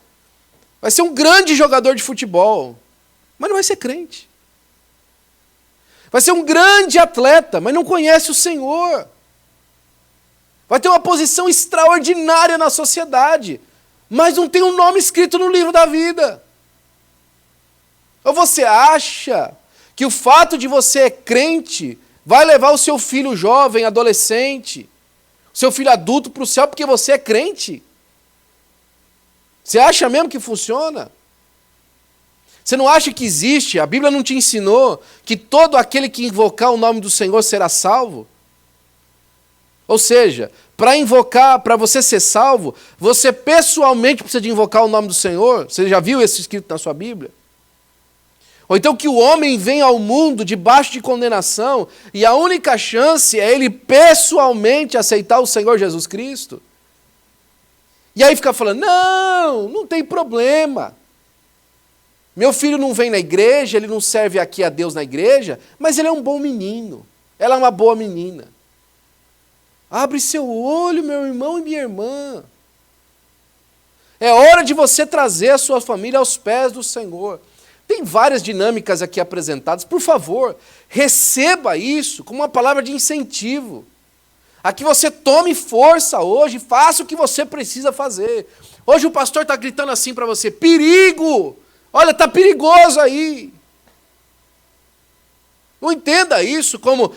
Vai ser um grande jogador de futebol, mas não vai ser crente. Vai ser um grande atleta, mas não conhece o Senhor. Vai ter uma posição extraordinária na sociedade, mas não tem um nome escrito no livro da vida. Ou você acha que o fato de você ser crente vai levar o seu filho jovem, adolescente, o seu filho adulto para o céu porque você é crente? Você acha mesmo que funciona? Você não acha que existe? A Bíblia não te ensinou que todo aquele que invocar o nome do Senhor será salvo? Ou seja, para invocar, para você ser salvo, você pessoalmente precisa de invocar o nome do Senhor? Você já viu isso escrito na sua Bíblia? Ou então que o homem vem ao mundo debaixo de condenação e a única chance é ele pessoalmente aceitar o Senhor Jesus Cristo? E aí fica falando, não tem problema. Meu filho não vem na igreja, ele não serve aqui a Deus na igreja, mas ele é um bom menino, ela é uma boa menina. Abre seu olho, meu irmão e minha irmã. É hora de você trazer a sua família aos pés do Senhor. Tem várias dinâmicas aqui apresentadas. Por favor, receba isso como uma palavra de incentivo. A que você tome força hoje, faça o que você precisa fazer. Hoje o pastor está gritando assim para você, perigo! Olha, está perigoso aí. Não entenda isso como,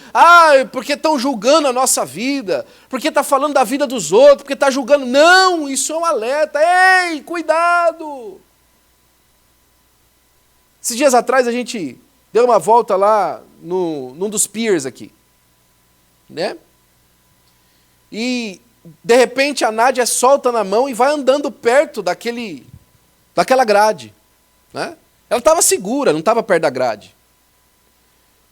porque estão julgando a nossa vida, porque está falando da vida dos outros, porque está julgando. Não, isso é um alerta. Ei, cuidado! Esses dias atrás a gente deu uma volta lá num dos piers aqui, né? E, de repente, a Nádia solta na mão e vai andando perto daquela grade, né? Ela estava segura, não estava perto da grade.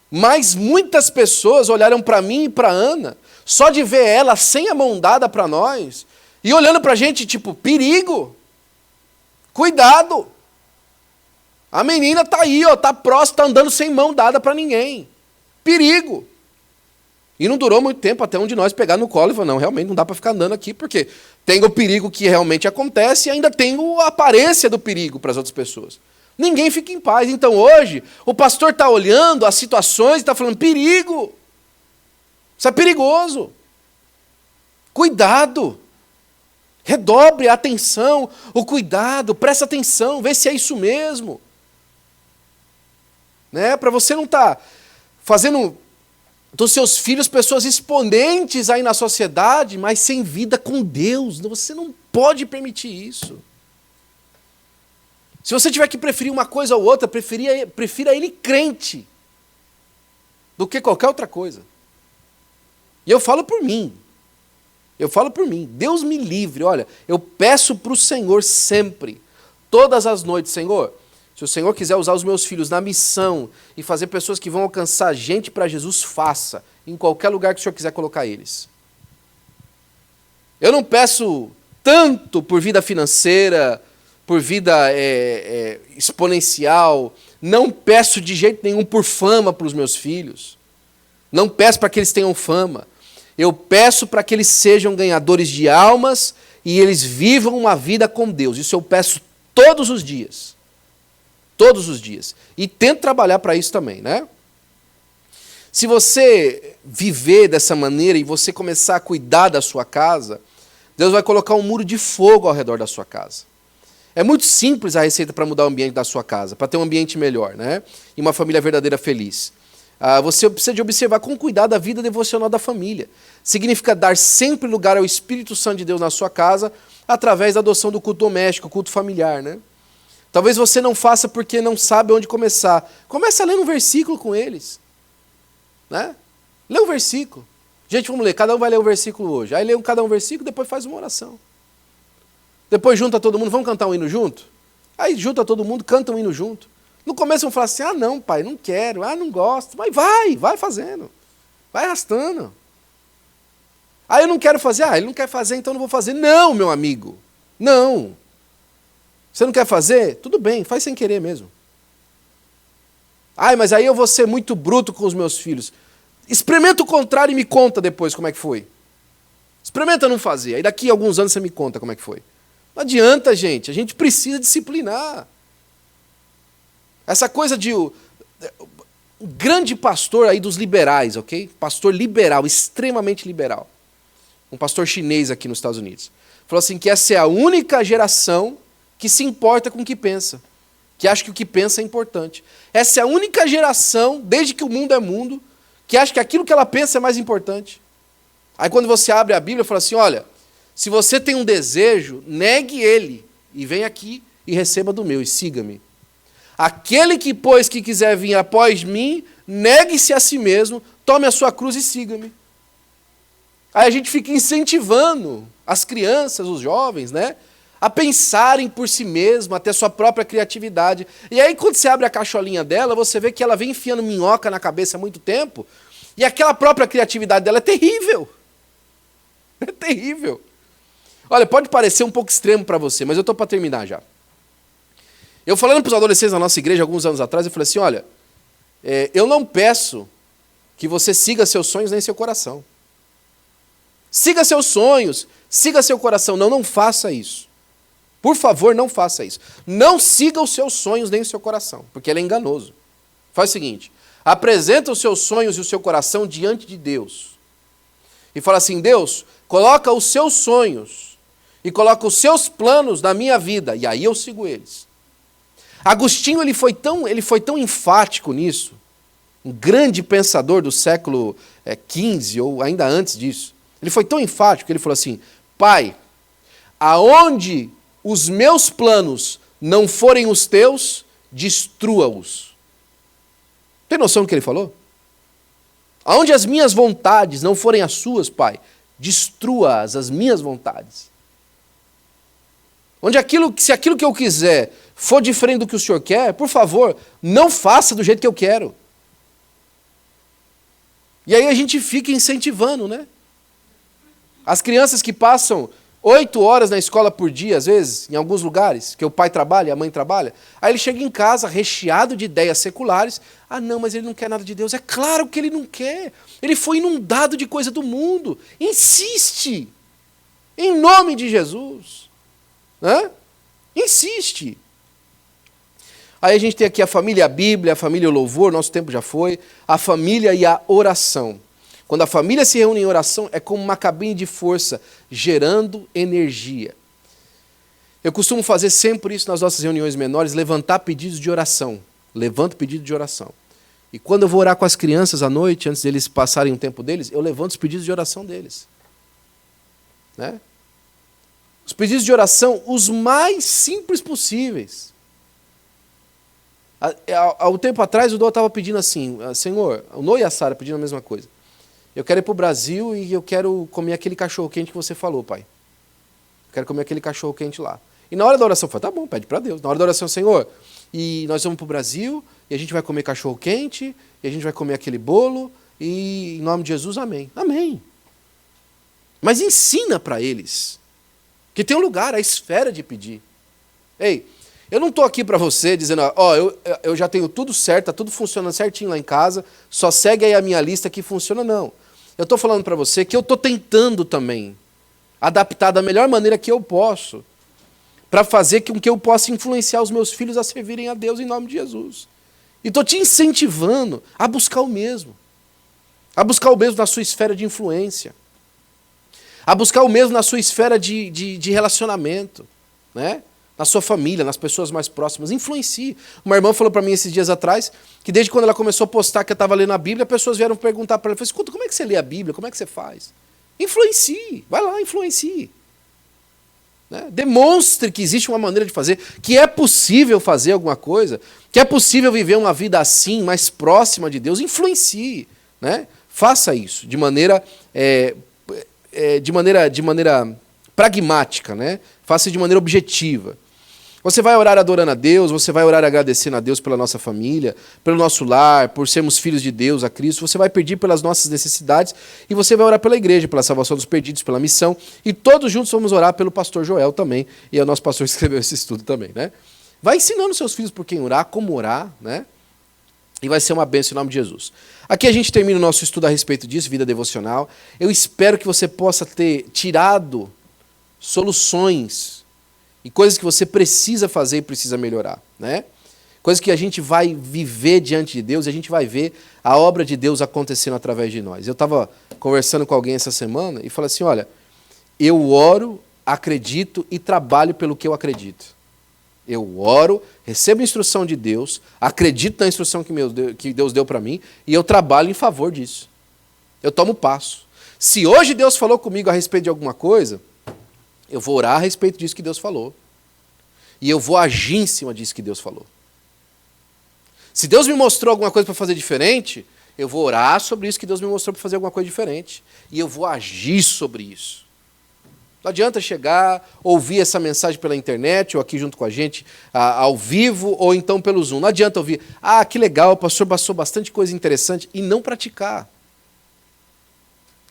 Mas muitas pessoas olharam para mim e para a Ana, só de ver ela sem a mão dada para nós, e olhando para a gente, tipo, perigo, cuidado. A menina está aí, está próxima, está andando sem mão dada para ninguém. Perigo. E não durou muito tempo até um de nós pegar no colo e falar, não, realmente não dá para ficar andando aqui, porque tem o perigo que realmente acontece e ainda tem a aparência do perigo para as outras pessoas. Ninguém fica em paz. Então hoje, o pastor está olhando as situações e está falando, perigo. Isso é perigoso. Cuidado. Redobre a atenção, o cuidado, presta atenção, vê se é isso mesmo. Né? Para você não estar fazendo dos seus filhos pessoas exponentes aí na sociedade, mas sem vida com Deus. Você não pode permitir isso. Se você tiver que preferir uma coisa ou outra, prefira ele crente do que qualquer outra coisa. E eu falo por mim. Deus me livre. Olha, eu peço para o Senhor sempre, todas as noites, Senhor, se o Senhor quiser usar os meus filhos na missão e fazer pessoas que vão alcançar gente para Jesus, faça, em qualquer lugar que o Senhor quiser colocar eles. Eu não peço tanto por vida financeira, por vida exponencial, não peço de jeito nenhum por fama para os meus filhos, não peço para que eles tenham fama, eu peço para que eles sejam ganhadores de almas e eles vivam uma vida com Deus. Isso eu peço todos os dias. Todos os dias. E tento trabalhar para isso também, né? Se você viver dessa maneira e você começar a cuidar da sua casa, Deus vai colocar um muro de fogo ao redor da sua casa. É muito simples a receita para mudar o ambiente da sua casa, para ter um ambiente melhor, né? E uma família verdadeira feliz. Você precisa de observar com cuidado a vida devocional da família. Significa dar sempre lugar ao Espírito Santo de Deus na sua casa, através da adoção do culto doméstico, culto familiar, né? Talvez você não faça porque não sabe onde começar. Comece a ler um versículo com eles, né? Lê um versículo. Gente, vamos ler, cada um vai ler um versículo hoje. Aí lê cada um versículo, depois faz uma oração. Depois junta todo mundo, vamos cantar um hino junto? Aí junta todo mundo, canta um hino junto. No começo vão falar assim, não pai, não quero, não gosto. Mas vai fazendo, vai arrastando. Eu não quero fazer, ele não quer fazer, então não vou fazer. Não, meu amigo, não. Você não quer fazer? Tudo bem, faz sem querer mesmo. Mas aí eu vou ser muito bruto com os meus filhos. Experimenta o contrário e me conta depois como é que foi. Experimenta não fazer, aí daqui a alguns anos você me conta como é que foi. Não adianta, gente, a gente precisa disciplinar. Essa coisa de um grande pastor aí dos liberais, ok? Pastor liberal, extremamente liberal. Um pastor chinês aqui nos Estados Unidos. Falou assim que essa é a única geração que se importa com o que pensa. Que acha que o que pensa é importante. Essa é a única geração, desde que o mundo é mundo, que acha que aquilo que ela pensa é mais importante. Aí quando você abre a Bíblia, fala assim, olha, se você tem um desejo, negue ele, e vem aqui e receba do meu, e siga-me. Aquele que, pois, que quiser vir após mim, negue-se a si mesmo, tome a sua cruz e siga-me. Aí a gente fica incentivando as crianças, os jovens, né, a pensarem por si mesmo, a ter sua própria criatividade. E aí quando você abre a caixolinha dela, você vê que ela vem enfiando minhoca na cabeça há muito tempo, e aquela própria criatividade dela é terrível. É terrível. Olha, pode parecer um pouco extremo para você, mas eu estou para terminar já. Eu falando para os adolescentes da nossa igreja, alguns anos atrás, eu falei assim, olha, eu não peço que você siga seus sonhos nem seu coração. Siga seus sonhos, siga seu coração. Não faça isso. Por favor, não faça isso. Não siga os seus sonhos nem o seu coração, porque ele é enganoso. Faz o seguinte, apresenta os seus sonhos e o seu coração diante de Deus. E fala assim, Deus, coloca os seus sonhos e coloca os seus planos na minha vida, e aí eu sigo eles. Agostinho ele foi tão enfático nisso, um grande pensador do século XV, ou ainda antes disso. Ele foi tão enfático que ele falou assim, Pai, aonde os meus planos não forem os teus, destrua-os. Tem noção do que ele falou? Aonde as minhas vontades não forem as suas, Pai, destrua-as, as minhas vontades. Se aquilo que eu quiser for diferente do que o Senhor quer, por favor, não faça do jeito que eu quero. E aí a gente fica incentivando, né? As crianças que passam 8 horas na escola por dia, às vezes, em alguns lugares, que o pai trabalha, a mãe trabalha, aí ele chega em casa recheado de ideias seculares, não, mas ele não quer nada de Deus. É claro que ele não quer. Ele foi inundado de coisa do mundo. Insiste. Em nome de Jesus. Insiste. Aí a gente tem aqui a família e a Bíblia, a família e o louvor, nosso tempo já foi, a família e a oração. Quando a família se reúne em oração, é como uma cabine de força, gerando energia. Eu costumo fazer sempre isso nas nossas reuniões menores, levantar pedidos de oração. Levanto pedido de oração. E quando eu vou orar com as crianças à noite, antes deles passarem o tempo deles, eu levanto os pedidos de oração deles. Né? Os pedidos de oração, os mais simples possíveis. Há um tempo atrás, o Dó estava pedindo assim, Senhor, o Noé e a Sara pedindo a mesma coisa. Eu quero ir para o Brasil e eu quero comer aquele cachorro-quente que você falou, pai. Eu quero comer aquele cachorro-quente lá. E na hora da oração, eu falei, tá bom, pede para Deus. Na hora da oração, Senhor, e nós vamos para o Brasil, e a gente vai comer cachorro-quente, e a gente vai comer aquele bolo, e em nome de Jesus, amém. Amém. Mas ensina para eles que tem um lugar, a esfera de pedir. Ei, eu não estou aqui para você dizendo, eu já tenho tudo certo, está tudo funcionando certinho lá em casa, só segue aí a minha lista que funciona, não. Eu estou falando para você que eu estou tentando também adaptar da melhor maneira que eu posso para fazer com que eu possa influenciar os meus filhos a servirem a Deus em nome de Jesus. E estou te incentivando a buscar o mesmo. A buscar o mesmo na sua esfera de influência. A buscar o mesmo na sua esfera de relacionamento. Né? na sua família, nas pessoas mais próximas. Influencie. Uma irmã falou para mim esses dias atrás que desde quando ela começou a postar que eu estava lendo a Bíblia, pessoas vieram perguntar para ela, escuta, como é que você lê a Bíblia? Como é que você faz? Influencie. Vai lá, influencie. Né? Demonstre que existe uma maneira de fazer, que é possível fazer alguma coisa, que é possível viver uma vida assim, mais próxima de Deus. Influencie. Né? Faça isso de maneira pragmática, né? Faça de maneira objetiva. Você vai orar adorando a Deus, você vai orar agradecendo a Deus pela nossa família, pelo nosso lar, por sermos filhos de Deus, a Cristo. Você vai pedir pelas nossas necessidades e você vai orar pela igreja, pela salvação dos perdidos, pela missão. E todos juntos vamos orar pelo pastor Joel também, e é o nosso pastor que escreveu esse estudo também, né? Vai ensinando seus filhos por quem orar, como orar, né? E vai ser uma bênção em nome de Jesus. Aqui a gente termina o nosso estudo a respeito disso, vida devocional. Eu espero que você possa ter tirado soluções e coisas que você precisa fazer e precisa melhorar, né? Coisas que a gente vai viver diante de Deus e a gente vai ver a obra de Deus acontecendo através de nós. Eu estava conversando com alguém essa semana e falei assim, olha, eu oro, acredito e trabalho pelo que eu acredito. Eu oro, recebo instrução de Deus, acredito na instrução que Deus deu para mim e eu trabalho em favor disso. Eu tomo passo. Se hoje Deus falou comigo a respeito de alguma coisa, eu vou orar a respeito disso que Deus falou. E eu vou agir em cima disso que Deus falou. Se Deus me mostrou alguma coisa para fazer diferente, eu vou orar sobre isso que Deus me mostrou para fazer alguma coisa diferente. E eu vou agir sobre isso. Não adianta chegar, ouvir essa mensagem pela internet, ou aqui junto com a gente, ao vivo, ou então pelo Zoom. Não adianta ouvir, que legal, o pastor passou bastante coisa interessante, e não praticar.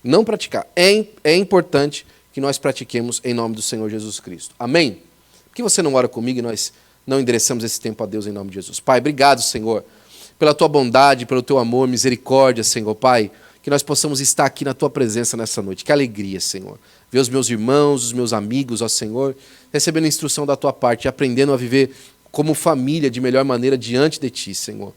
Não praticar. É importante que nós pratiquemos em nome do Senhor Jesus Cristo. Amém? Por que você não ora comigo e nós não endereçamos esse tempo a Deus em nome de Jesus? Pai, obrigado, Senhor, pela tua bondade, pelo teu amor, misericórdia, Senhor, Pai, que nós possamos estar aqui na tua presença nessa noite. Que alegria, Senhor. Ver os meus irmãos, os meus amigos, ó Senhor, recebendo a instrução da tua parte, aprendendo a viver como família de melhor maneira diante de ti, Senhor.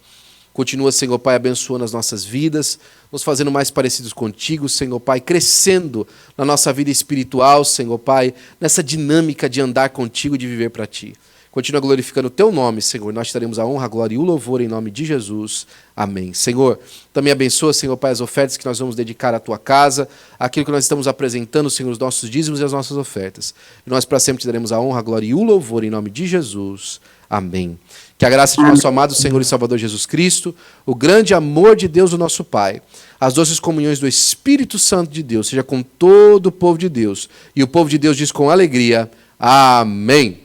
Continua, Senhor Pai, abençoando as nossas vidas, nos fazendo mais parecidos contigo, Senhor Pai, crescendo na nossa vida espiritual, Senhor Pai, nessa dinâmica de andar contigo e de viver para ti. Continua glorificando o teu nome, Senhor. Nós te daremos a honra, a glória e o louvor em nome de Jesus. Amém. Senhor, também abençoa, Senhor Pai, as ofertas que nós vamos dedicar à tua casa, aquilo que nós estamos apresentando, Senhor, os nossos dízimos e as nossas ofertas. E nós para sempre te daremos a honra, a glória e o louvor em nome de Jesus. Amém. Que a graça de nosso amado Senhor e Salvador Jesus Cristo, o grande amor de Deus, o nosso Pai, as doces comunhões do Espírito Santo de Deus, seja com todo o povo de Deus. E o povo de Deus diz com alegria, amém.